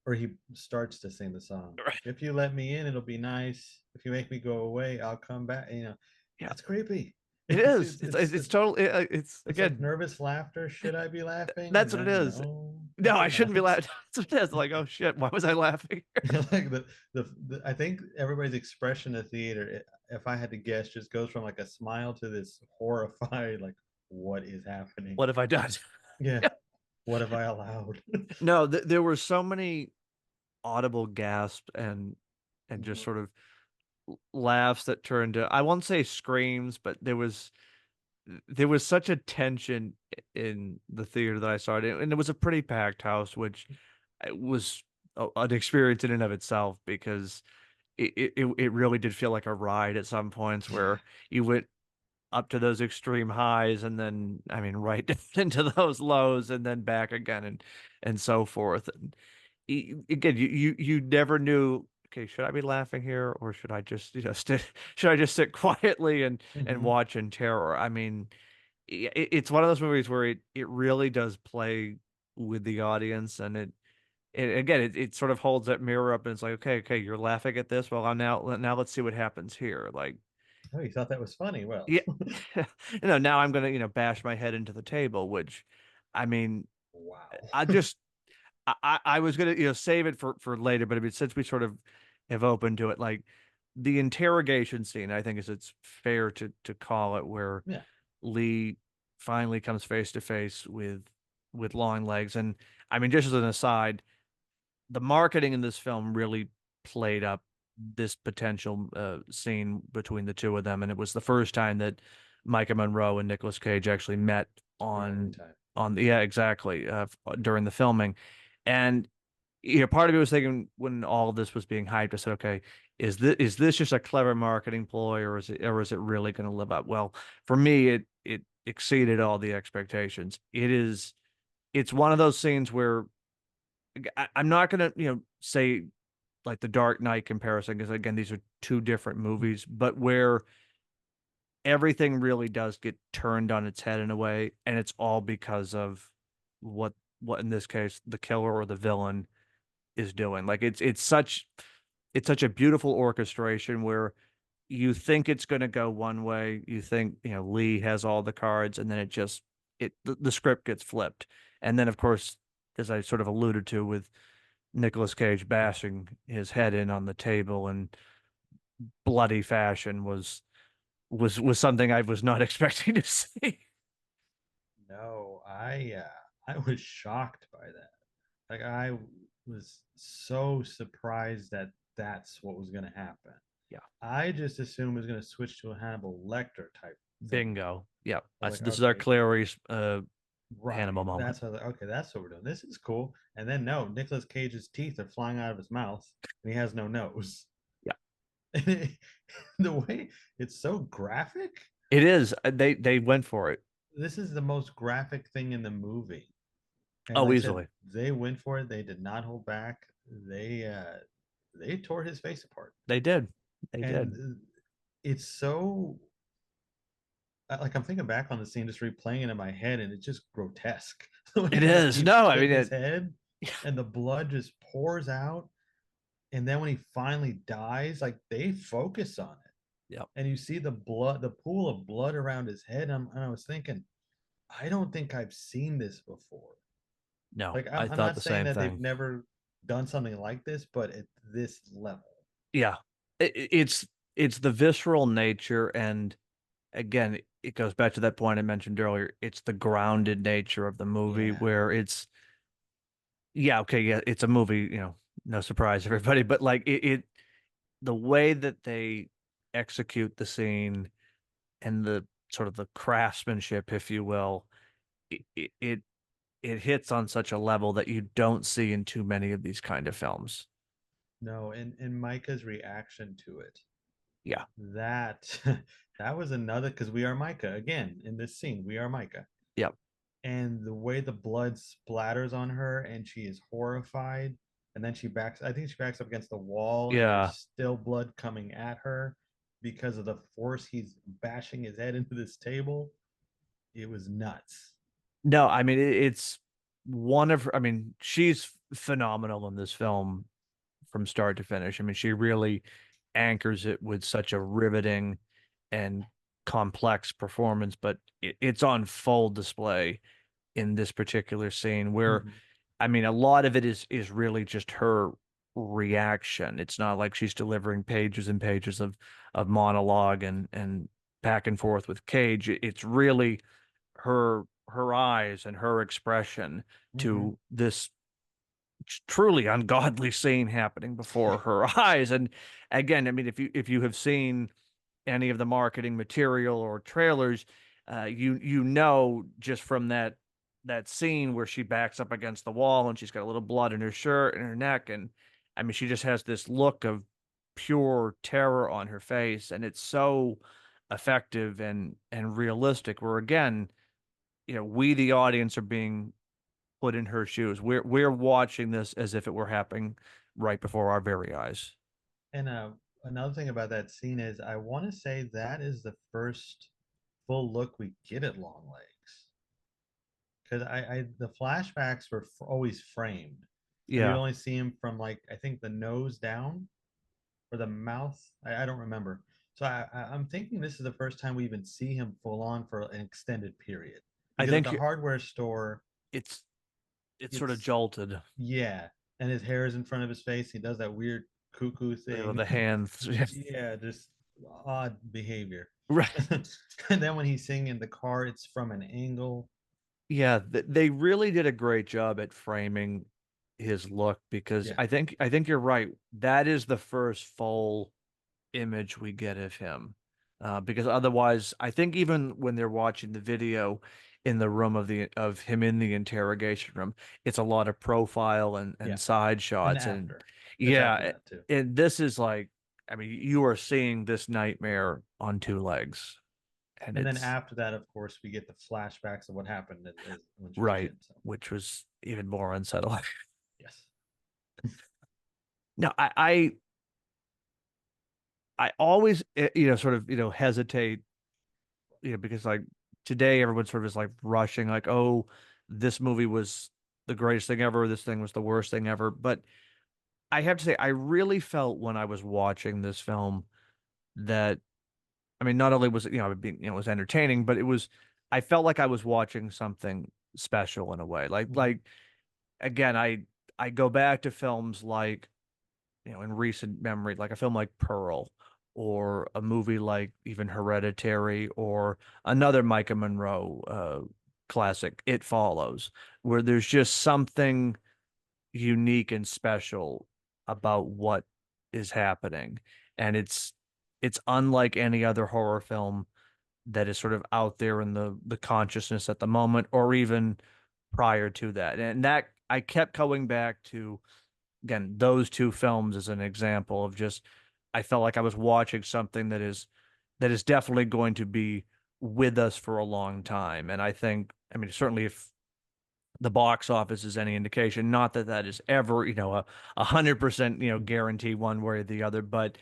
or he starts to sing the song, Right. if you let me in, it'll be nice. If you make me go away, I'll come back. Yeah. It's creepy. It It's is. it's it's It's it's, totally. It's it's like again. nervous laughter. Should I be laughing? And That's what it then is. no, No, maybe I shouldn't be not. laughing. That's what it is. Like, oh shit, why was I laughing? Like I think everybody's expression in the theater, if I had to guess, just goes from like a smile to this horrified, like, what is happening? What have I done? Yeah, what have I allowed? No, there were so many audible gasps and just Mhm. sort of laughs that turned to I won't say screams, but there was such a tension in the theater that I saw it in, and it was a pretty packed house, which was an experience in and of itself because it really did feel like a ride at some points Yeah. where you went up to those extreme highs and then I mean right into those lows and then back again and so forth. And again, you never knew. Okay, should I be laughing here or should I just should I just sit quietly and Hmm. watch in terror? I mean, it's one of those movies where it really does play with the audience and again it sort of holds that mirror up and it's like okay you're laughing at this well now let's see what happens here like Oh, you thought that was funny? Well, yeah. Now I'm gonna, bash my head into the table, which I mean, wow. I just I was gonna, save it for later, but I mean, since we sort of have opened to it, like the interrogation scene, I think is it's fair to call it where Yeah. Lee finally comes face to face with Longlegs. And I mean, just as an aside, the marketing in this film really played up this potential scene between the two of them, and it was the first time that Micah Monroe and Nicolas Cage actually met For a long time. on the yeah exactly during the filming, and part of me was thinking when all of this was being hyped, I said, okay, is this just a clever marketing ploy, or is it really going to live up? Well, for me, it exceeded all the expectations. It's one of those scenes where I'm not going to say like the Dark Knight comparison because again these are two different Mhm. movies, but where everything really does get turned on its head in a way, and it's all because of what what in this case the killer or the villain is doing. Like it's such a beautiful orchestration where you think it's going to go one way. You think, Lee has all the cards, and then the script gets flipped. And then, of course, as I sort of alluded to with Nicolas Cage bashing his head in on the table in bloody fashion was something I was not expecting to see. No, I was shocked by that. Like I was so surprised that that's what was going to happen. Yeah, I just assumed it was going to switch to a Hannibal Lecter type thing. bingo. Yeah, I was like, this is our okay, Clarice right. Hannibal moment. That's what I was like, okay, that's what we're doing. This is cool. And then no, Nicolas Cage's teeth are flying out of his mouth and he has no nose. Yeah, The way it's so graphic. it is. They went for it. This is the most graphic thing in the movie. And Oh, like I said, easily. they went for it. They did not hold back. They tore his face apart. They did. They did. And it's so like I'm thinking back on the scene, just replaying it in my head, and it's just grotesque. The way It he like is. keeps No, I mean hitting his it. head, and the blood just pours out. And then when he finally dies, like they focus on it, Yep. and you see the blood, the pool of blood around his head. And I was thinking, I don't think I've seen this before. No, Like I I'm thought not the saying same that they've thing. never done something like this, but at this level. Yeah, it's the visceral nature, and again, it goes back to that point I mentioned earlier. It's the grounded nature of the movie Yeah. where yeah, okay, yeah, it's a movie, no surprise, everybody, but like the way that they execute the scene and the sort of the craftsmanship, if you will, it hits on such a level that you don't see in too many of these kind of films. No, and Micah's reaction to it. Yeah. That that was another because we are Micah again in this scene. We are Micah. Yep. And the way the blood splatters on her and she is horrified. And then she backs, I think she backs up against the wall and there's Yeah. still blood coming at her because of the force he's bashing his head into this table. It was nuts. No, I mean it's one of I mean she's phenomenal in this film from start to finish. I mean she really anchors it with such a riveting and complex performance, but it's on full display in this particular scene where Mm-hmm. I mean a lot of it is really just her reaction. It's not like she's delivering pages and pages of monologue and back and forth with Cage. It's really her eyes and her expression Mm-hmm. to this truly ungodly scene happening before Yeah. her eyes. And again, I mean, if you have seen any of the marketing material or trailers, you know just from that scene where she backs up against the wall and she's got a little blood in her shirt and her neck, and I mean she just has this look of pure terror on her face, and it's so effective and realistic. Where again, we the audience are being put in her shoes. We're watching this as if it were happening right before our very eyes. And another thing about that scene is I want to say that is the first full look we get at Longlegs. Because I the flashbacks were always framed. So you Yeah, only see him from like I think the nose down or the mouth. I don't remember. So I'm thinking this is the first time we even see him full on for an extended period. I Because at the think hardware store, it's it's sort of it's jolted yeah, and his hair is in front of his face. He does that weird cuckoo with thing. the hands. Yeah, just odd behavior. Right. And then when he's singing in the car, it's from an angle. Yeah, they really did a great job at framing his look because Yeah, I think you're right. That is the first full image we get of him. Because otherwise, I think even when they're watching the video in the room of him in the interrogation room, it's a lot of profile and yeah, side and shots, and after, it's after yeah, that too. and this is like, I mean, you are seeing this nightmare on two legs, and And then it's after that, of course, we get the flashbacks of what happened when she was a right, kid. So which was even more unsettling. yes, No, I always sort of hesitate because like today everyone sort of is like rushing like, oh, this movie was the greatest thing ever, this thing was the worst thing ever. But I have to say, I really felt when I was watching this film that I mean, not only was it, it was entertaining, but I felt like I was watching something special in a way. Hmm. Again, I go back to films like, in recent memory, like a film like Pearl or a movie like even Hereditary or another Micah Monroe classic, It Follows, where there's just something unique and special about what is happening. And it's unlike any other horror film that is sort of out there in the consciousness at the moment or even prior to that. And that I kept going back to, again, those two films as an example of just I felt like I was watching something that is definitely going to be with us for a long time. And I think, I mean, certainly if the box office is any indication, not that that is ever, a 100%, guarantee one way or the other, but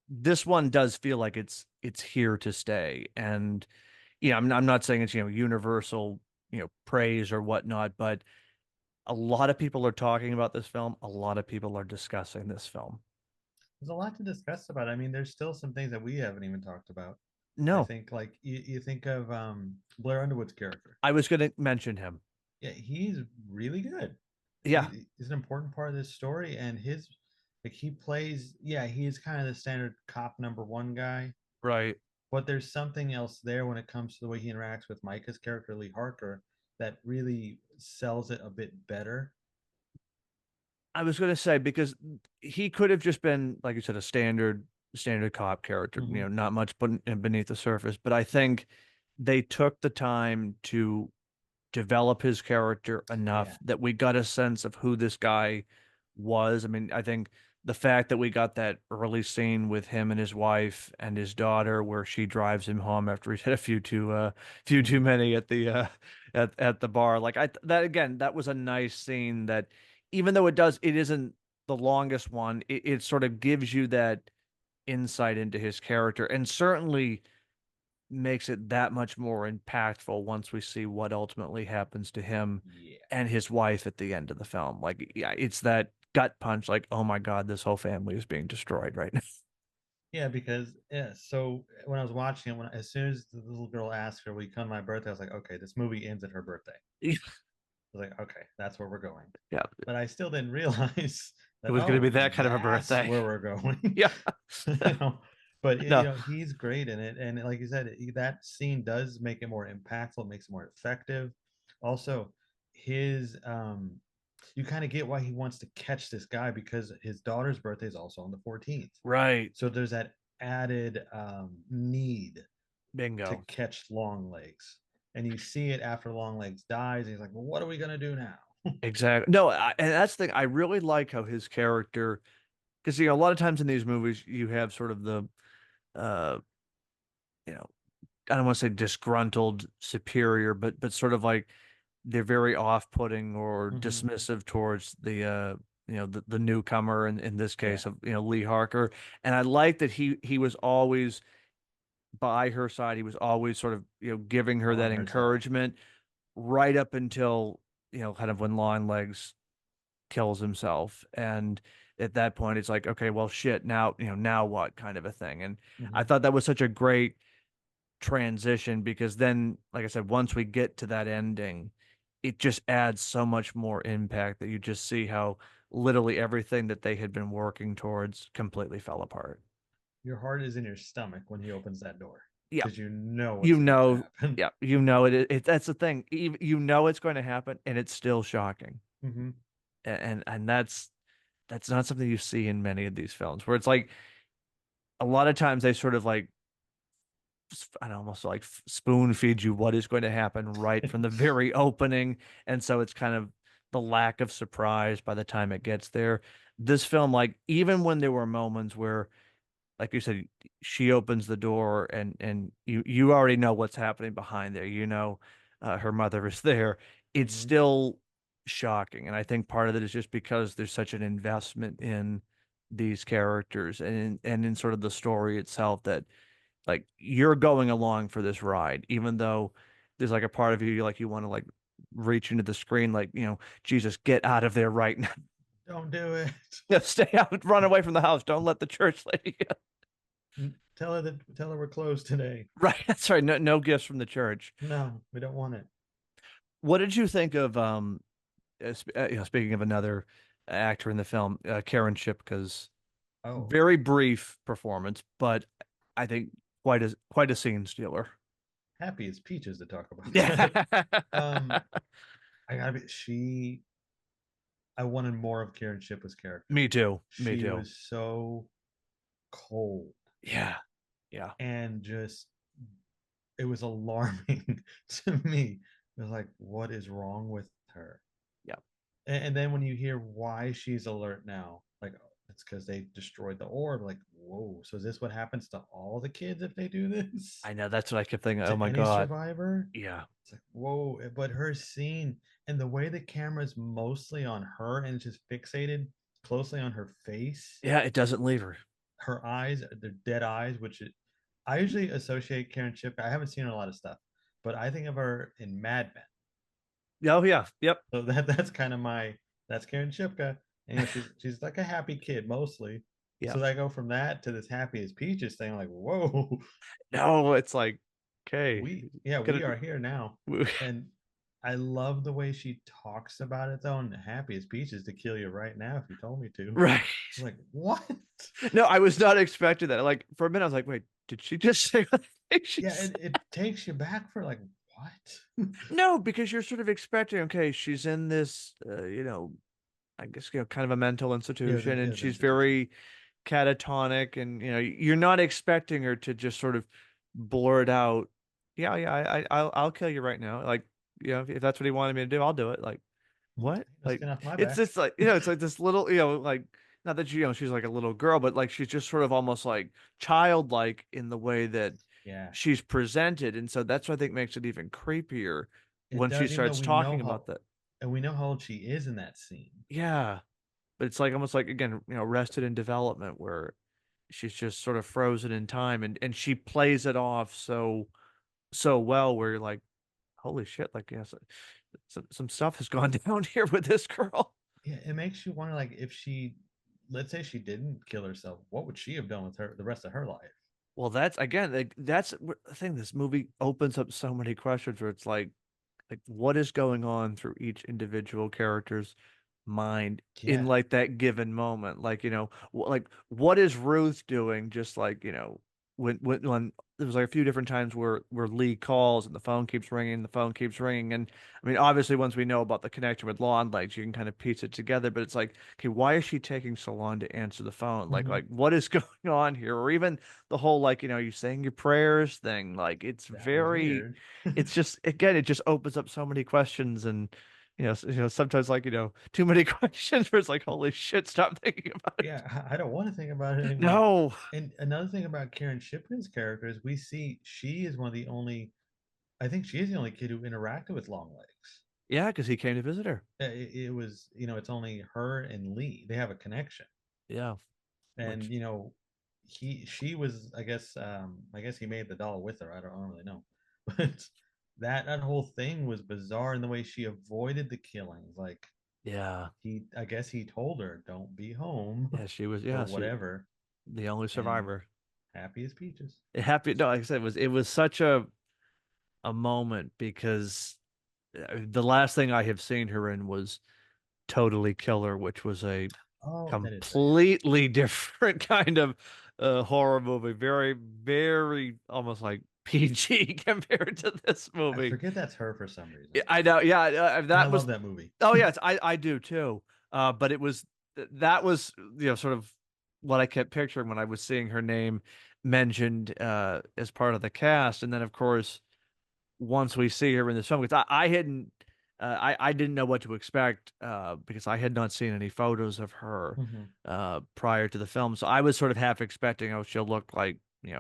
this one does feel like it's here to stay. And I'm not saying it's, universal, praise or whatnot, but a lot of people are talking about this film. A lot of people are discussing this film. There's a lot to discuss about. I mean, there's still some things that we haven't even talked about. I No, think like you think of Blair Underwood's character. I was going to mention him. Yeah, he's really good. Yeah, He's an important part of this story, and his like he plays. Yeah, he's kind of the standard cop number one guy, right. but there's something else there when it comes to the way he interacts with Micah's character Lee Harker that really sells it a bit better. I was going to say because he could have just been, like you said, a standard cop character, Hmm. not much beneath the surface. But I think they took the time to develop his character Yeah. enough that we got a sense of who this guy was. I mean, I think the fact that we got that early scene with him and his wife and his daughter, where she drives him home after he's had a few too Hmm. many at the at the bar. Like that again, that was a nice scene that, even though it isn't the longest one, it sort of gives you that insight into his character, and certainly makes it that much more impactful once we see what ultimately happens to him Yeah. and his wife at the end of the film. Like, yeah, it's that gut punch, like, oh my God, this whole family is being destroyed right now. Yeah, because yeah. So when I was watching it, when as soon as the little girl asked her, "Will you come to my birthday?" I was like, "Okay, this movie ends at her birthday." I was like, "Okay, that's where we're going." Yeah, But I still didn't realize it that. was going to Oh, be that kind of a that's birthday. where we're going. Yeah. you know, but No, he's great in it, and like you said, that scene does make it more impactful, makes it more effective. Also, his you kind of get why he wants to catch this guy because his daughter's birthday is also on the 14th. right. So there's that added need to Bingo. catch Longlegs. And you see it after Longlegs dies. And he's like, well, what are we going to do now? Exactly. No, and that's the thing. I really like how his character, because a lot of times in these movies you have sort of the, uh, you know, I don't want to say disgruntled superior, but sort of like they're very off-putting or Hmm. dismissive towards the newcomer in this case Yeah. of Lee Harker. And I like that he was always by her side. He was always sort of giving her that On her side. encouragement right up until kind of when Longlegs kills himself. And at that point it's like, okay, well, shit, now what, kind of a thing. And I Hmm. thought that was such a great transition because then, like I said, once we get to that ending, it just adds so much more impact that you just see how literally everything that they had been working towards completely fell apart. Your heart is in your stomach when he opens that door Yeah, because you know you what's about to know, happen. yeah, that's the thing. It's going to happen, and it's still shocking, Hmm. and that's not something you see in many of these films where it's like a lot of times they sort of like I don't almost like spoon feed you what is going to happen right from the very opening. And so it's kind of the lack of surprise by the time it gets there. This film, like, even when there were moments where, like you said, she opens the door and you already know what's happening behind there. Her mother is there. It's Hmm. still shocking. And I think part of it is just because there's such an investment in these characters and in sort of the story itself that like you're going along for this ride, even though there's like a part of you like you want to like reach into the screen, like, Jesus, get out of there right now. Don't do it. Stay out, run away from the house. Don't let the church lady. Tell her we're closed today. Right. That's right. No, no gifts from the church. No, we don't want it. What did you think of speaking of another actor in the film, Karen Shipka's Oh, very brief performance, but I think quite a scene stealer. happy as peaches to talk about Yeah. that. Um, I gotta be I wanted more of Karen Shipka's character. Me too. Me She too. was so cold Yeah. Yeah. and just it was alarming to me. It was like, what is wrong with her? Yeah. And then when you hear why she's alert now, like oh, it's because they destroyed the orb. Like, whoa! So is this what happens to all the kids if they do this? I know that's what I kept thinking. Oh To my any God. survivor? Yeah. It's like, whoa! But her scene and the way the camera's mostly on her and it's just fixated closely on her face, Yeah, it doesn't leave her. her eyes, they're dead eyes, I usually associate Karen Chip. I haven't seen her in a lot of stuff, but I think of her in Mad Men. Oh yeah. Yep. So that's kind of my that's Karen Shipka. And she's like a happy kid mostly. Yeah. So I go from that to this happy as peaches thing, like, whoa, No, it's like, okay, we gonna are here now. And I love the way she talks about it though, and happy as peaches to kill you right now if you told me to. right. I'm like, what? No, I was not expecting that. Like for a minute, I was like, wait, did she just say what I think she Yeah, said? it takes you back for like, what? No, because you're sort of expecting, okay, she's in this, I guess, kind of a mental institution, Yeah, and the she's institution. very catatonic, and you're not expecting her to just sort of blurt out, yeah, yeah, I'll kill you right now. Like, if that's what he wanted me to do, I'll do it. Like, what? No Like, skin off my it's back. just like, it's like this little, like, not that she's like a little girl, but like she's just sort of almost like childlike in the way that Yeah. she's presented. And so that's what I think makes it even creepier It when she does, even though starts we know talking about how that. and we know how old she is in that scene. Yeah. But it's like almost like, again, rested in development where she's just sort of frozen in time, and she plays it off so well where you're like, holy shit, like, yes, some stuff has gone down here with this girl. Yeah, it makes you wonder, like, if she, let's say she didn't kill herself, what would she have done with her the rest of her life? Well, that's again, like, that's the thing. This movie opens up so many questions where it's like what is going on through each individual character's mind in Yeah. like that given moment. Like, like what is Ruth doing? Just like, when there was like a few different times where Lee calls and the phone keeps ringing. And I mean, obviously once we know about the connection with Longlegs, you can kind of piece it together, but it's like, okay, why is she taking so long to answer the phone? Like Hmm. what is going on here? Or even the whole, like, you saying your prayers thing. Like That was very, weird. it's just, again, it just opens up so many questions. And sometimes, like, too many questions where it's like, holy shit, stop thinking about it. Yeah, I don't want to think about it anymore. No. And another thing about Karen Shipman's character is we see she is one of the only, I think she is the only kid who interacted with Longlegs. Yeah, because he came to visit her. It was, it's only her and Lee. They have a connection. Yeah, And which, she was, I guess he made the doll with her. I don't really know. But that whole thing was bizarre in the way she avoided the killings. Like yeah, I guess he told her don't be home yeah, she was, or yeah, she whatever. the only And survivor. happy as peaches. It happened. No, like I said, it was such a moment because the last thing I have seen her in was Totally Killer, which was a Oh, that is right. completely different kind of horror movie. Very, very almost like PG compared to this I movie. forget that's her for some Yeah, reason. I know. Yeah, And I that love was. that movie. Oh yes, I do too. But that was, sort of what I kept picturing when I was seeing her name mentioned as part of the cast, and then of course once we see her in this film, because I hadn't. I didn't know what to expect because I had not seen any photos of her Hmm. prior to the film. So I was sort of half expecting, oh, she'll look like, maybe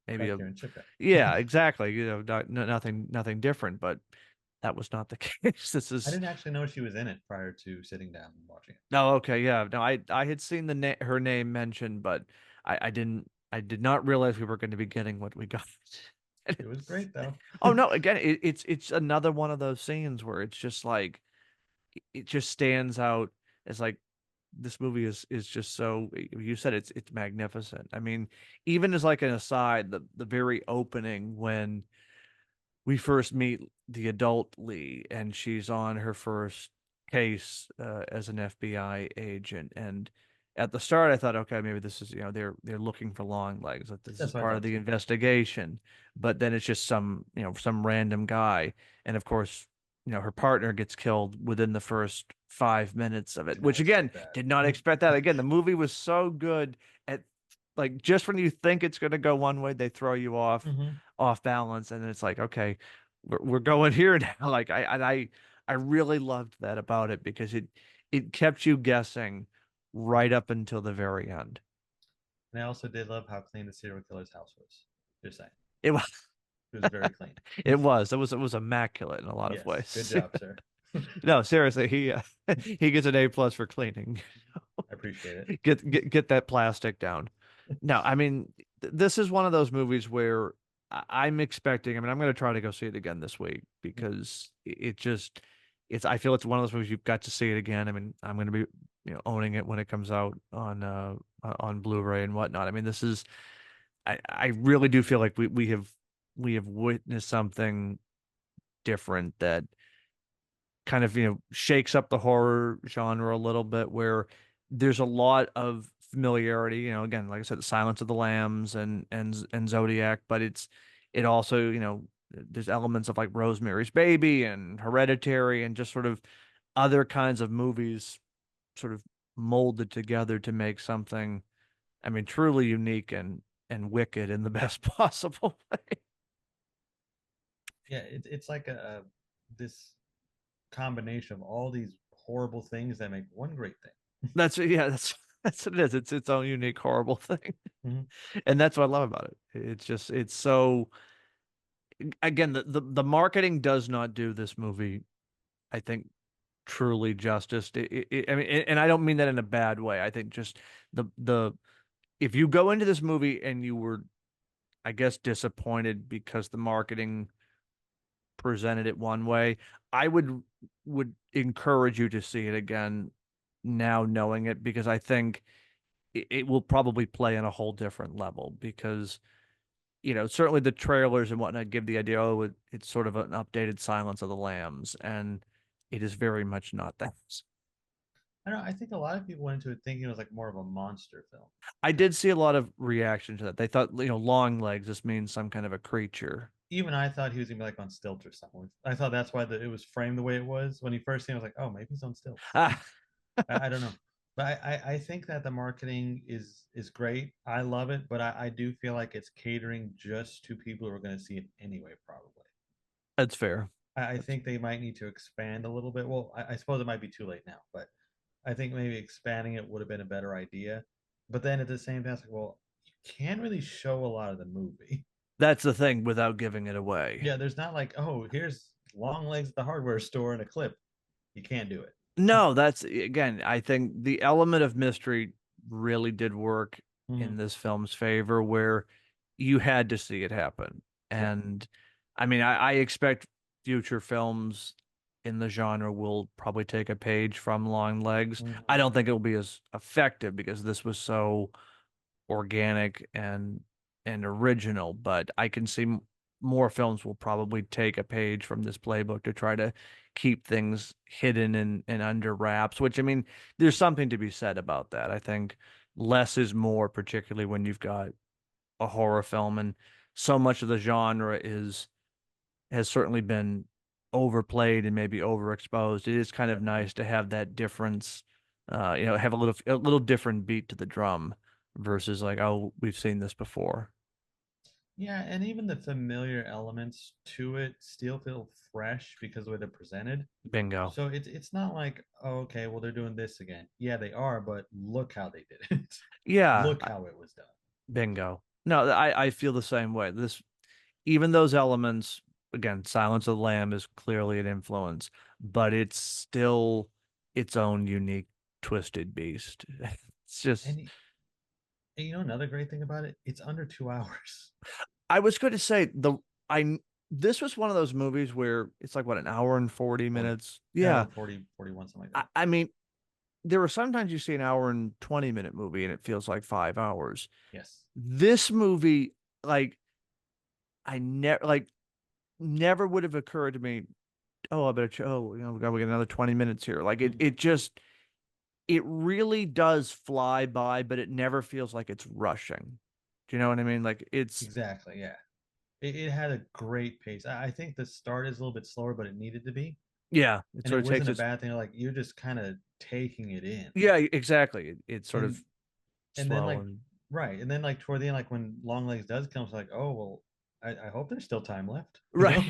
Like a, Karen Chipka. yeah, exactly. Nothing different, but that was not the case. This I is, didn't actually know she was in it prior to sitting down and watching it. no, okay, yeah. No, I had seen her name mentioned, but I did not realize we were going to be getting what we got. And It was it's, great though. oh no, again, it's another one of those scenes where it's just like it just stands out as like this movie is just so you said it's magnificent. I mean, even as like an aside, the very opening when we first meet the adult Lee, and she's on her first case as an FBI agent. And at the start, I thought, okay, maybe this is, they're looking for long legs, that this is That's what I part of thought the too. investigation. But then it's just some random guy, and of course, her partner gets killed within the first 5 minutes of it, Did not which again, expect that. did not expect that. Again, the movie was so good at like just when you think it's going to go one way, they throw you Hmm. off balance, and then it's like, okay, we're going here now. Like I really loved that about it because it kept you guessing right up until the very end. And I also did love how clean the serial killer's house was. Just saying, It was it was very clean. it was immaculate in a lot of Yes, good ways. job, sir. I No, seriously, he gets an A plus for cleaning. appreciate it. Get that plastic down. No, I mean, this is one of those movies where I'm expecting. I mean, I'm going to try to go see it again this week because it just I feel it's one of those movies you've got to see it again. I mean, I'm going to be owning it when it comes out on Blu-ray and whatnot. I mean, this is I really do feel like we have witnessed something different that kind of shakes up the horror genre a little bit, where there's a lot of familiarity, again, like I said, Silence of the Lambs and Zodiac, but it also, there's elements of like Rosemary's Baby and Hereditary and just sort of other kinds of movies sort of molded together to make something, I mean, truly unique and wicked in the best possible way. Yeah, it's like a this combination of all these horrible things that make one great thing. That's yeah, that's what it is. It's its own unique horrible thing. Hmm. And that's what I love about it. It's just it's so again, the marketing does not do this movie, I think, truly justice. I mean, and I don't mean that in a bad way. I think just the if you go into this movie and you were, I guess, disappointed because the marketing presented it one way, I would encourage you to see it again now knowing it, because I think it will probably play in a whole different level, because certainly the trailers and whatnot give the idea, oh, it's sort of an updated Silence of the Lambs, and it is very much not that. I don't know. I think a lot of people went into it thinking it was like more of a monster film. I did see a lot of reaction to that. They thought, long legs, this means some kind of a creature. Even I thought he was gonna be like on stilts or something. I thought that's why it was framed the way it was. When he first came, I was like, oh, maybe he's on stilts. Ah, I don't know, but I think that the marketing is great. I love it, but I do feel like it's catering just to people who are going to see it anyway. Probably. that's fair. I That's think they might need to expand a little bit. Well, I suppose it might be too late now, but I think maybe expanding it would have been a better idea. But then at the same time, it's like, well, you can't really show a lot of the movie. that's the thing without giving it away. Yeah, there's not like, oh, here's long legs at the hardware store in a clip. You can't do it. No, that's again, I think the element of mystery really did work in Hmm. this film's favor, where you had to see it happen. Yeah. And I mean, I expect future films in the genre will probably take a page from Long Legs. I Hmm. don't think it will be as effective because this was so organic and original, but I can see more films will probably take a page from this playbook to try to keep things hidden and under wraps, which I mean, there's something to be said about that. I think less is more, particularly when you've got a horror film, and so much of the genre is has certainly been overplayed and maybe overexposed. It is kind of Definitely. nice to have that difference, have a little different beat to the drum versus like, oh, we've seen this before. Yeah, and even the familiar elements to it still feel fresh because of the way they're presented. Bingo. So it's not like, oh, okay, well they're doing this again. Yeah, they are, but look how they did it. Yeah, Look how it was done. bingo. No, I feel the same way. This even those elements, again, Silence of the Lamb is clearly an influence, but it's still its own unique twisted beast. It's just And you know another great thing about it? It's under 2 hours. I was going to say I this was one of those movies where it's like what, an hour and 40 40. minutes. Hour Yeah. and 40, 41, something like I, that. I mean, there are sometimes you see an hour and 20-minute movie and it feels like 5 hours. Yes. This movie, like, I never never would have occurred to me, oh, I better we got another 20 minutes here. Like Mhm. it really does fly by, but it never feels like it's rushing. Do you know what I mean? Like it's Exactly. Yeah. It had a great pace. I think the start is a little bit slower, but it needed to be. yeah, it And sort it of takes wasn't a its bad thing. Like you're just kind of taking it in. yeah, exactly. It's sort And of and then slow like and right. And then like toward the end, like when Longlegs does come, it's like, oh well, I hope there's still time left. You right. know?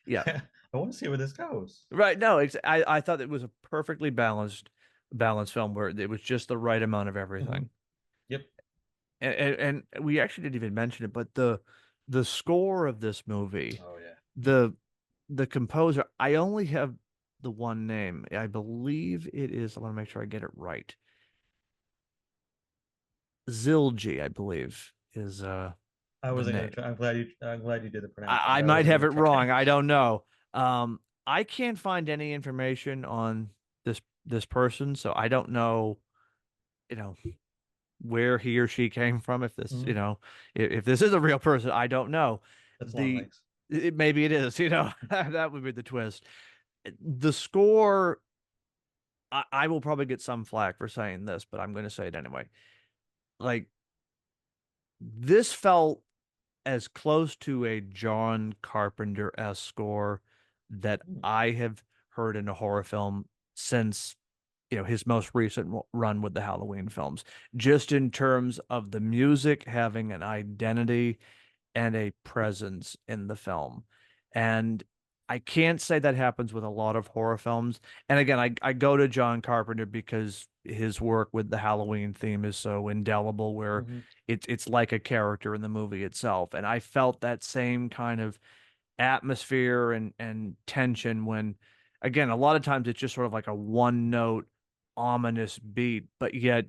Yeah. I want to see where this goes. Right. No, I thought it was a perfectly balanced film where it was just the right amount of Hmm. everything. Yep. And we actually didn't even mention it, but the score of this movie, Oh yeah. the the composer, I only have the one name. I believe it is, I want to make sure I get it right. Zilji, I believe, is I the wasn't name. gonna try. I'm glad you did the pronounce, I but I might wasn't have it gonna try. wrong. I don't know. I can't find any information on this person, so I don't know, you know, where he or she came from. If this, Hmm. if this is a real person, I don't know. That's long The legs. maybe it is, that would be the twist. The score, I will probably get some flack for saying this, but I'm going to say it anyway. Like this felt as close to a John Carpenter-esque score that Hmm. I have heard in a horror film since, his most recent run with the Halloween films, just in terms of the music having an identity and a presence in the film. And I can't say that happens with a lot of horror films. And again, I go to John Carpenter because his work with the Halloween theme is so indelible, where Hmm. it's like a character in the movie itself. And I felt that same kind of atmosphere and tension when, again, a lot of times it's just sort of like a one note ominous beat, but yet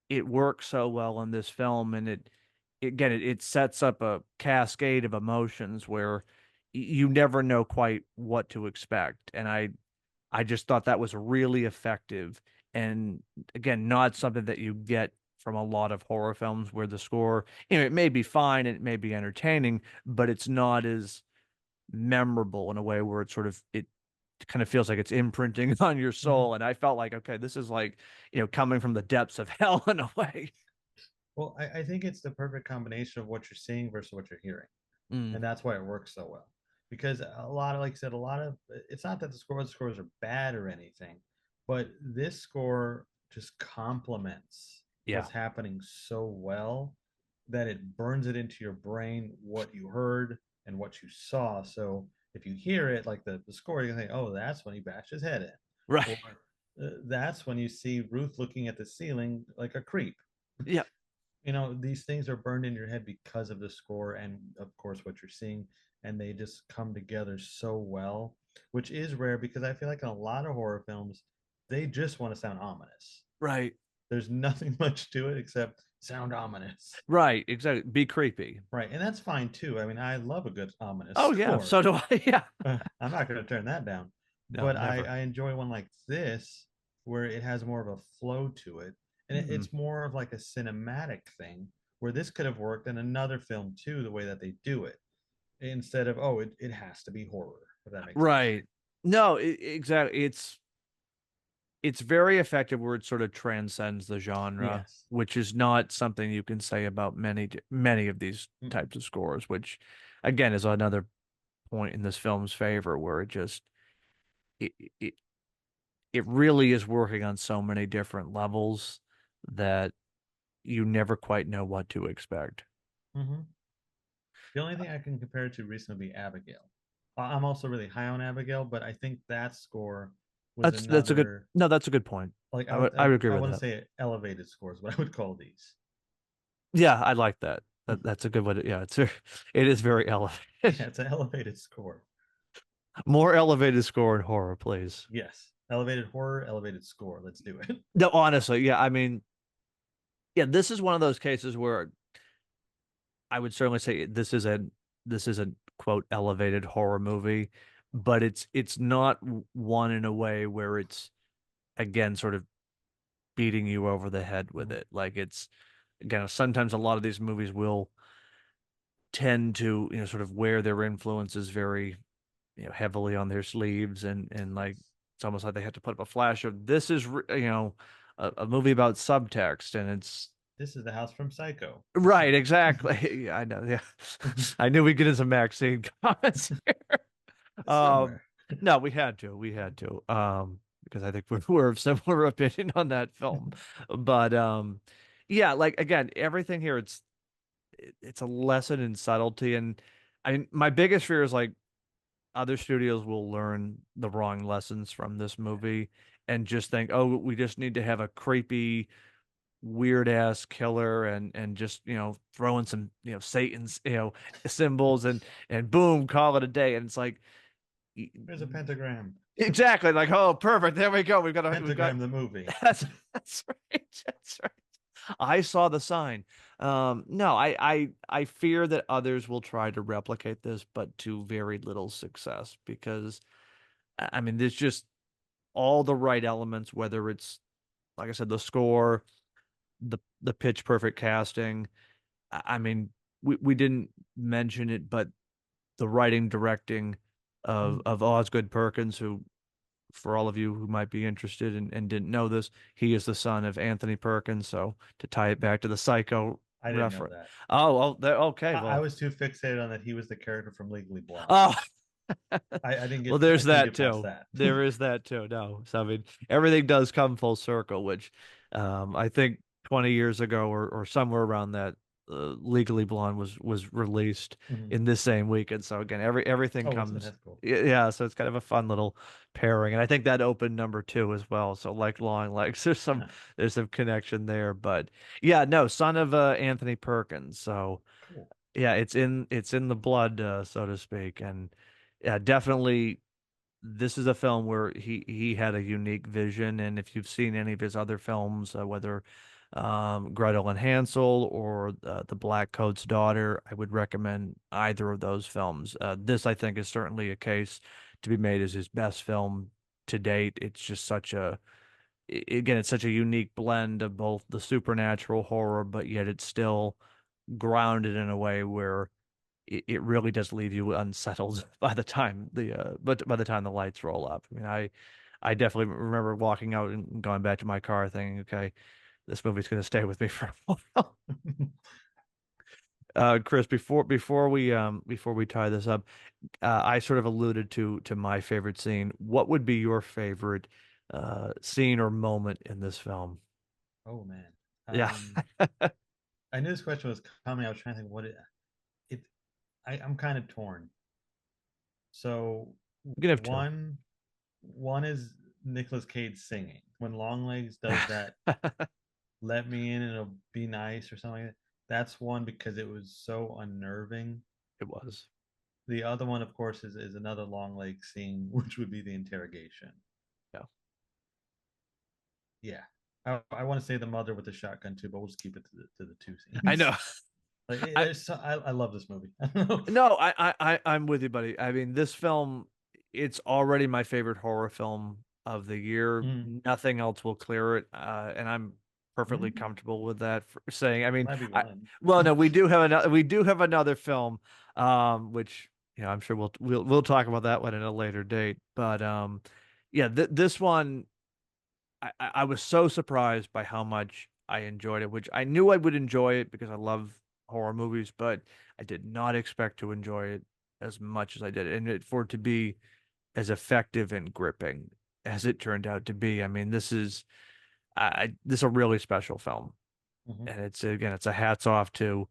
it works so well in this film, and it sets up a cascade of emotions where you never know quite what to expect. And I just thought that was really effective, and again, not something that you get from a lot of horror films, where the score, it may be fine and it may be entertaining, but it's not as memorable in a way where it kind of feels like it's imprinting on your Hmm. soul. And I felt like, okay, this is like, coming from the depths of hell in a way. Well, I think it's the perfect combination of what you're seeing versus what you're hearing. Mm, And that's why it works so well. Because a lot of, like I said, a lot of it's not that the scores are bad or anything, but this score just complements yeah. what's happening so well that it burns it into your brain what you heard and what you saw. So if you hear it, like the score, you can think, oh, that's when he bashed his head in. Right. Or that's when you see Ruth looking at the ceiling like a creep. Yeah. These things are burned in your head because of the score and of course what you're seeing, and they just come together so well, which is rare because I feel like in a lot of horror films they just want to sound ominous. Right. There's nothing much to it except sound ominous. Right. Exactly. Be creepy. Right, and that's fine too. I mean, I love a good ominous Oh yeah. score. So do I. Yeah. I'm not going to turn that down. No, But I, never. I enjoy one like this where it has more of a flow to it. And Mm, it's more of like a cinematic thing where this could have worked in another film too, the way that they do it, instead of, oh, it has to be horror, if that makes sense. right. No, exactly. It's very effective where it sort of transcends the genre, Yes. which is not something you can say about many of these Mm-mm. types of scores, which again is another point in this film's favor, where it it, it really is working on so many different levels that you never quite know what to expect. Mm-hmm. The only thing I can compare it to recently would be Abigail. I'm also really high on Abigail, but I think that score was That's a good another, no, that's a good point. like I would agree I with wouldn't that. say elevated scores, but I would call these. Yeah, I like that. That's a good way to, yeah, it is very elevated. Yeah, it's an elevated score. More elevated score in horror, please. Yes. Elevated horror, elevated score. Let's do it. No, honestly, yeah, I mean, yeah, this is one of those cases where I would certainly say this is a quote elevated horror movie, but it's not one in a way where it's, again, sort of beating you over the head with Mhm. it. Like it's again, sometimes a lot of these movies will tend to, sort of wear their influences very, heavily on their sleeves and like Yes. it's almost like they have to put up a flash of this is, a movie about subtext and it's This is the house from Psycho. right, exactly. Yeah, I know. Yeah. I knew we'd get into some Maxine comments here. Um, Somewhere. no, we had to, because I think we're of similar opinion on that film. But yeah, like again, everything here, it's a lesson in subtlety, and I mean, my biggest fear is like other studios will learn the wrong lessons from this Yeah. movie and just think, oh, we just need to have a creepy, weird ass killer and just throw in some Satan's symbols and boom, call it a day. And it's like There's a pentagram. exactly like, oh, perfect, there we go, we've got Pentagram the movie. that's right, that's right. I saw the sign. No, I fear that others will try to replicate this, but to very little success because I mean, there's just all the right elements, whether it's like I said, the score, the pitch perfect casting. I mean, we didn't mention it, but the writing directing of Mm. of Osgood Perkins, who for all of you who might be interested and didn't know this, he is the son of Anthony Perkins. So to tie it back to the Psycho I didn't know reference. that. Oh, well, okay. I Well, was too fixated on that he was the character from Legally Blonde. oh, I didn't well, get I there's couldn't that get past too. that. There is that too. No, so I mean, everything does come full circle, which I think 20 years ago or somewhere around that, Legally Blonde was released Mhm. in this same weekend. So again, everything Oh, was it? comes, That's cool. yeah. So it's kind of a fun little pairing, and I think that opened number two as well. So like Longlegs, Huh. there's some connection there, but yeah, no, son of Anthony Perkins. So Cool. yeah, it's in the blood, so to speak, and yeah, definitely this is a film where he had a unique vision, and if you've seen any of his other films, whether Gretel and Hansel or The Black Coat's Daughter, I would recommend either of those films. This, I think, is certainly a case to be made as his best film to date. It's just again, it's such a unique blend of both the supernatural horror, but yet it's still grounded in a way where it really does leave you unsettled by the time but by the time the lights roll up. I mean, I definitely remember walking out and going back to my car thinking, okay, this movie's going to stay with me for a while. Chris, before we tie this up, I sort of alluded to my favorite scene. What would be your favorite scene or moment in this film? Oh man. Yeah, I knew this question was coming. I was trying to think what it I'm kind of torn. So you can have two. one is Nicolas Cage singing. When Longlegs does that let me in and it'll be nice or something like that. That's one because it was so unnerving. It was. The other one, of course, is another Longlegs scene, which would be the interrogation. Yeah, Yeah. I want to say the mother with the shotgun too, but we'll just keep it to the two I scenes. know. Like I I love this movie. I don't know. No, I'm with you, buddy. I mean, this film, it's already my favorite horror film of the year. Mm, Nothing else will clear it, and I'm perfectly mm, comfortable with that for saying. I mean, might be I one. well, no, we do have another film, which I'm sure we'll talk about that one at a later date. But yeah, this one. I was so surprised by how much I enjoyed it, which I knew I would enjoy it because I love horror movies, but I did not expect to enjoy it as much as I did, and for it to be as effective and gripping as it turned out to be. I mean, this is a really special film, Mhm. and it's a hats off to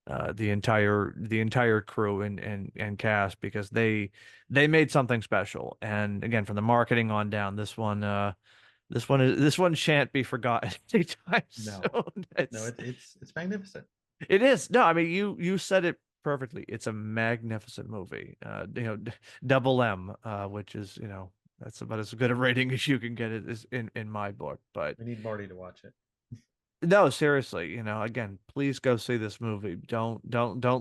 the entire crew and cast because they made something special. And again, from the marketing on down, this one shan't be forgotten anytime No, soon. no, It's it's magnificent. it is. No, I mean you said it perfectly. It's a magnificent movie. Double M, which is, that's about as good a rating as you can get it is in my book. But We need Marty to watch it. no, seriously, again, please go see this movie. Don't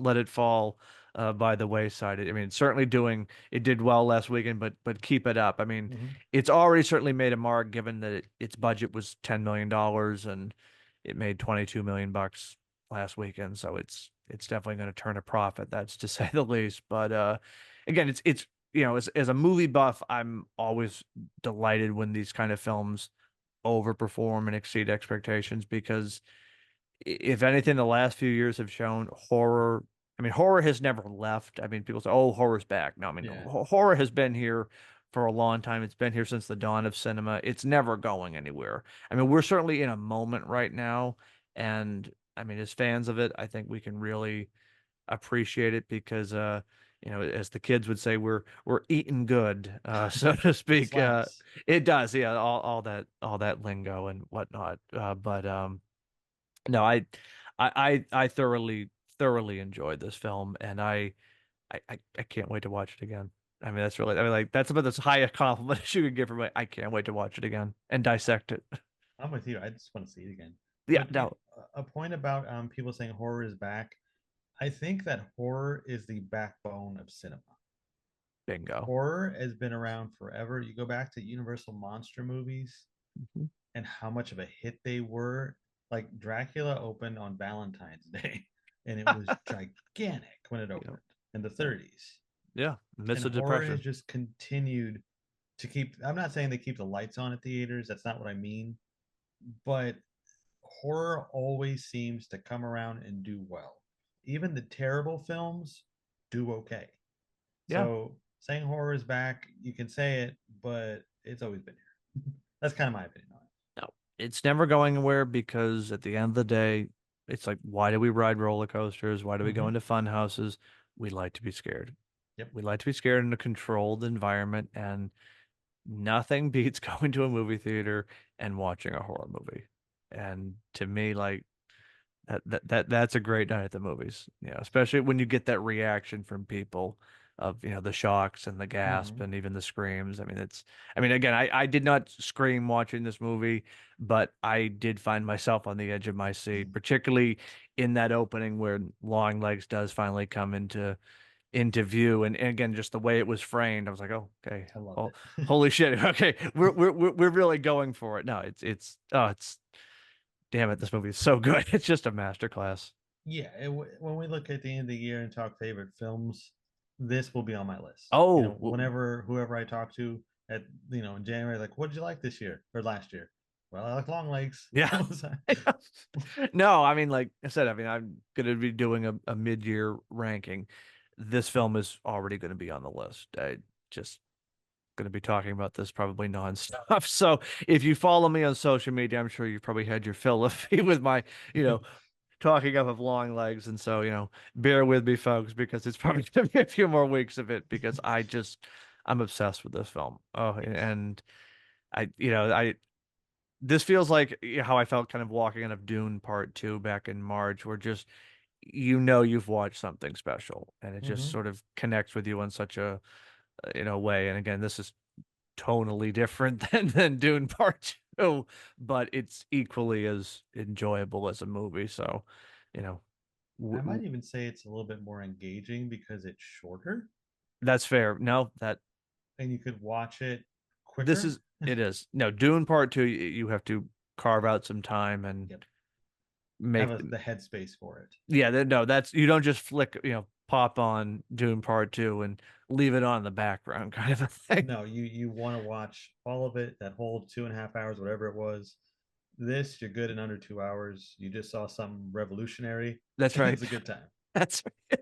let it fall by the wayside. I mean, certainly doing it did well last weekend, but keep it up. I mean, Hmm. it's already certainly made a mark given that its budget was $10 million and it made 22 million bucks last weekend. So it's definitely going to turn a profit. That's to say the least. But again, it's as a movie buff, I'm always delighted when these kind of films overperform and exceed expectations because if anything, the last few years have shown horror. I mean, horror has never left. I mean, people say, "Oh, horror's back." No, I mean, Yeah. horror has been here for a long time. It's been here since the dawn of cinema. It's never going anywhere. I mean, we're certainly in a moment right now, and I mean, as fans of it, I think we can really appreciate it because as the kids would say, we're eating good, so to It speak. slaps. It does, yeah, all that lingo and whatnot. But no, I thoroughly enjoyed this film, and I can't wait to watch it again. I mean, I mean, like that's about as high a compliment as you could give for me. I can't wait to watch it again and dissect it. I'm with you. I just want to see it again. Yeah, But no, a point about people saying horror is back. I think that horror is the backbone of cinema. bingo. Horror has been around forever. You go back to Universal monster movies Mhm. and how much of a hit they were. Like Dracula opened on Valentine's Day, and it was gigantic when it Yeah, opened in the yeah, 30s. yeah. And Midst of horror has depression. just continued to keep. I'm not saying they keep the lights on at theaters. That's not what I mean. But horror always seems to come around and do well. Even the terrible films do okay. Yeah. So saying horror is back, you can say it, but it's always been here. That's kind of my opinion on No, it's never going anywhere because at the end of the day, it's like, why do we ride roller coasters? Why do it. we go Hmm. into fun houses? We like to be scared. Yep. We like to be scared in a controlled environment, and nothing beats going to a movie theater and watching a horror movie. And to me, like that's a great night at the movies. Especially when you get that reaction from people of, the shocks and the gasp Hmm. and even the screams. I mean, again, I did not scream watching this movie, but I did find myself on the edge of my seat, particularly in that opening where Longlegs does finally come into view. And again, just the way it was framed, I was like, oh, okay. I loved Oh, it. holy shit. Okay. We're really going for it. No, it's damn it, this movie is so good. It's just a masterclass. Yeah, when we look at the end of the year and talk favorite films, this will be on my list. Oh, Whenever whoever I talk to at in January, like, what did you like this year or last year? Well, I like Long Legs. yeah. No, I mean, like I said, I mean, I'm gonna be doing a mid-year ranking. This film is already going to be on the list. I just going to be talking about this probably nonstop. So if you follow me on social media, I'm sure you've probably had your fill of me with my, you know, talking up of long legs. And so, bear with me, folks, because it's probably going to be a few more weeks of it because I'm obsessed with this film. Oh, Yes. and this feels like how I felt kind of walking out of Dune Part Two back in March, where just you've watched something special and it just Hmm. sort of connects with you in such a way. And again, this is tonally different than Dune Part Two, but it's equally as enjoyable as a movie. So, you know, I w might w even say it's a little bit more engaging because it's shorter that's fair. No, that and you could watch it this quicker. is it is. No, Dune Part Two, you have to carve out some time and Yep. Have make the headspace for it. yeah, no, that's you don't just flick, pop on Dune Part Two and leave it on in the background kind of a thing. No, you want to watch all of it, that whole 2.5 hours, whatever it was. This, you're good in under 2 hours. You just saw something revolutionary. That's right. It's a good time. That's right.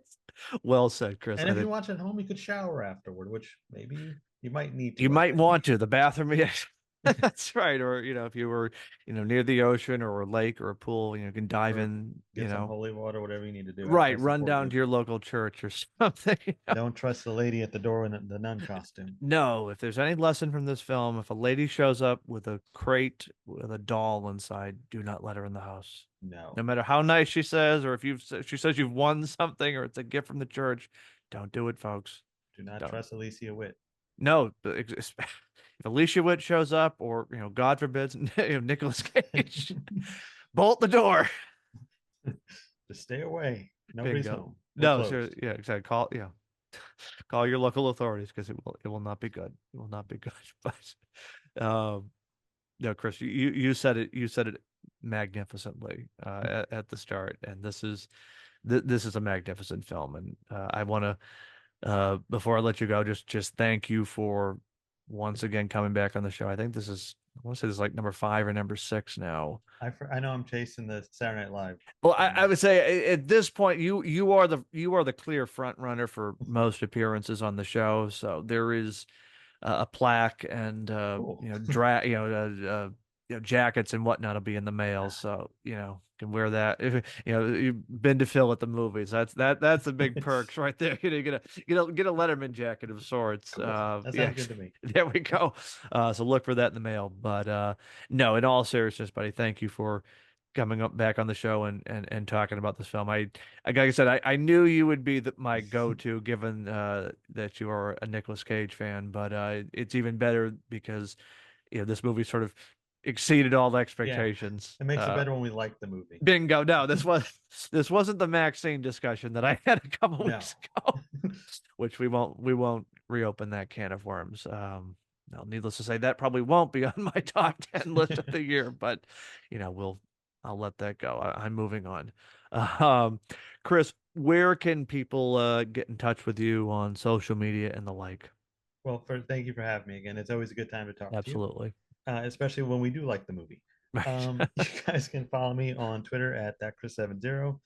Well said, Chris. And I if you think watch at home, you could shower afterward, which maybe you might need you to, I might think. want to. The bathroom, yes. That's right. Or, if you were, near the ocean or a lake or a pool, you can dive Or in, get some holy water, whatever you need to do. right, I run support down you. to your local church or something. Don't trust the lady at the door in the nun costume. No, if there's any lesson from this film, if a lady shows up with a crate with a doll inside, do not let her in the house. No No, matter how nice she says, or if she says you've won something or it's a gift from the church, don't do it, folks. do not Don't. trust Alicia Witt. No, but if Alicia Witt shows up, or God forbid, Nicolas Cage, bolt the door. Just stay away. Nobody's Bingo. home. We're No, sure. closed. Yeah, exactly. Call your local authorities because it will not be good. It will not be good. But no, Chris, you said it magnificently at the start, and this is a magnificent film, and I want to before I let you go, just thank you for once again coming back on the show. I want to say this is like number five or number six now. I know I'm chasing the Saturday Night Live Well, I thing. would say at this point you are the clear front runner for most appearances on the show. So there is a plaque and Cool. jackets and whatnot will be in the mail. So can wear that. If you've been to Phil at the movies, that's the big perks right there. Get a Letterman jacket of sorts. Cool. That Yeah, sounds good to me. there we go. So look for that in the mail. But no, in all seriousness, buddy, thank you for coming up back on the show and talking about this film. Like I said, I knew you would be my go-to given that you are a Nicolas Cage fan, but it's even better because this movie sort of exceeded all Yeah, expectations. it makes it better when we like the movie. Bingo. No, this wasn't the Maxine discussion that I had a couple No. weeks ago, which we won't reopen that can of worms. No, needless to say, that probably won't be on my top 10 list of the year, but I'll let that go. I'm moving on. Um, Chris, where can people get in touch with you on social media and the like? Well, thank you for having me again. It's always a good time to talk to you, Absolutely. especially when we do like the movie. Right. You guys can follow me on Twitter at thatchris70. You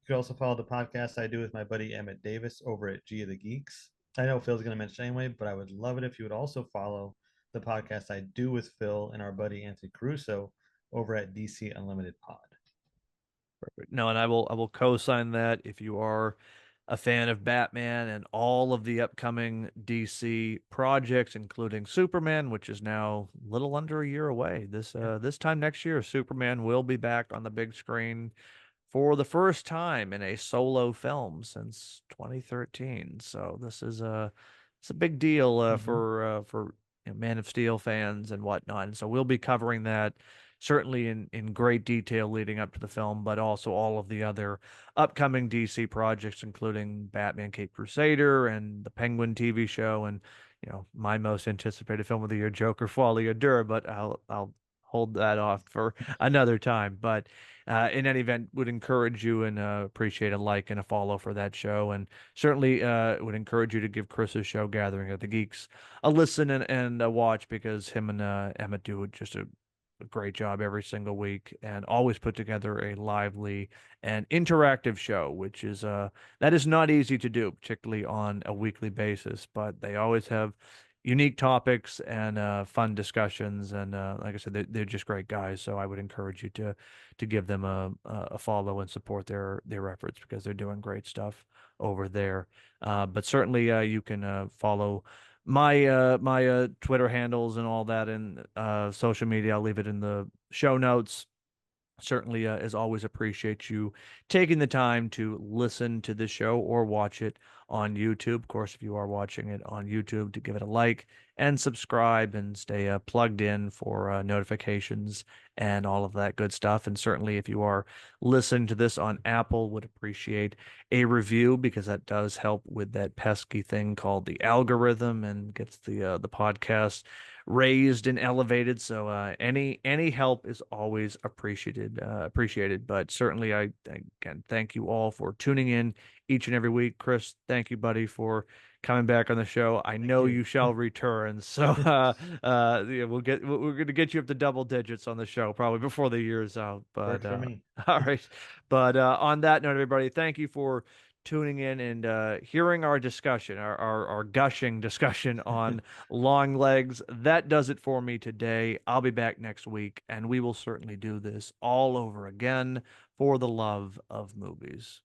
can also follow the podcast I do with my buddy Emmett Davis over at G of the Geeks. I know Phil's going to mention anyway, but I would love it if you would also follow the podcast I do with Phil and our buddy Anthony Caruso over at DC Unlimited Pod. No, and I will co-sign that if you are a fan of Batman and all of the upcoming DC projects, including Superman, which is now a little under a year away. Yeah. This time next year, Superman will be back on the big screen for the first time in a solo film since 2013. So it's a big deal Mm-hmm. for Man of Steel fans and whatnot. And so we'll be covering that certainly in great detail leading up to the film, but also all of the other upcoming DC projects, including Batman Cape Crusader and the Penguin TV show, and my most anticipated film of the year, Joker Folie à Deux. But I'll hold that off for another time. But in any event, would encourage you and appreciate a like and a follow for that show, and certainly would encourage you to give Chris's show, Gathering of the Geeks, a listen and a watch because him and Emmett do just a great job every single week and always put together a lively and interactive show, which is that is not easy to do, particularly on a weekly basis. But they always have unique topics and fun discussions, and like I said, they're just great guys. So I would encourage you to give them a follow and support their efforts because they're doing great stuff over there. But certainly you can follow my Twitter handles and all that and social media. I'll leave it in the show notes. Certainly, as always, appreciate you taking the time to listen to this show or watch it on YouTube. Of course, if you are watching it on YouTube, to give it a like and subscribe and stay plugged in for notifications and all of that good stuff. And certainly, if you are listening to this on Apple, would appreciate a review because that does help with that pesky thing called the algorithm and gets the podcast raised and elevated. So any help is always appreciated. But certainly, I again thank you all for tuning in each and every week. Chris, thank you, buddy, for coming back on the show. I Thank know you. you shall return. So yeah, we're gonna get you up to double digits on the show probably before the year is out. But Works for me. all right. But on that note, everybody, thank you for tuning in and hearing our discussion, our gushing discussion on Longlegs. That does it for me today. I'll be back next week, and we will certainly do this all over again for the love of movies.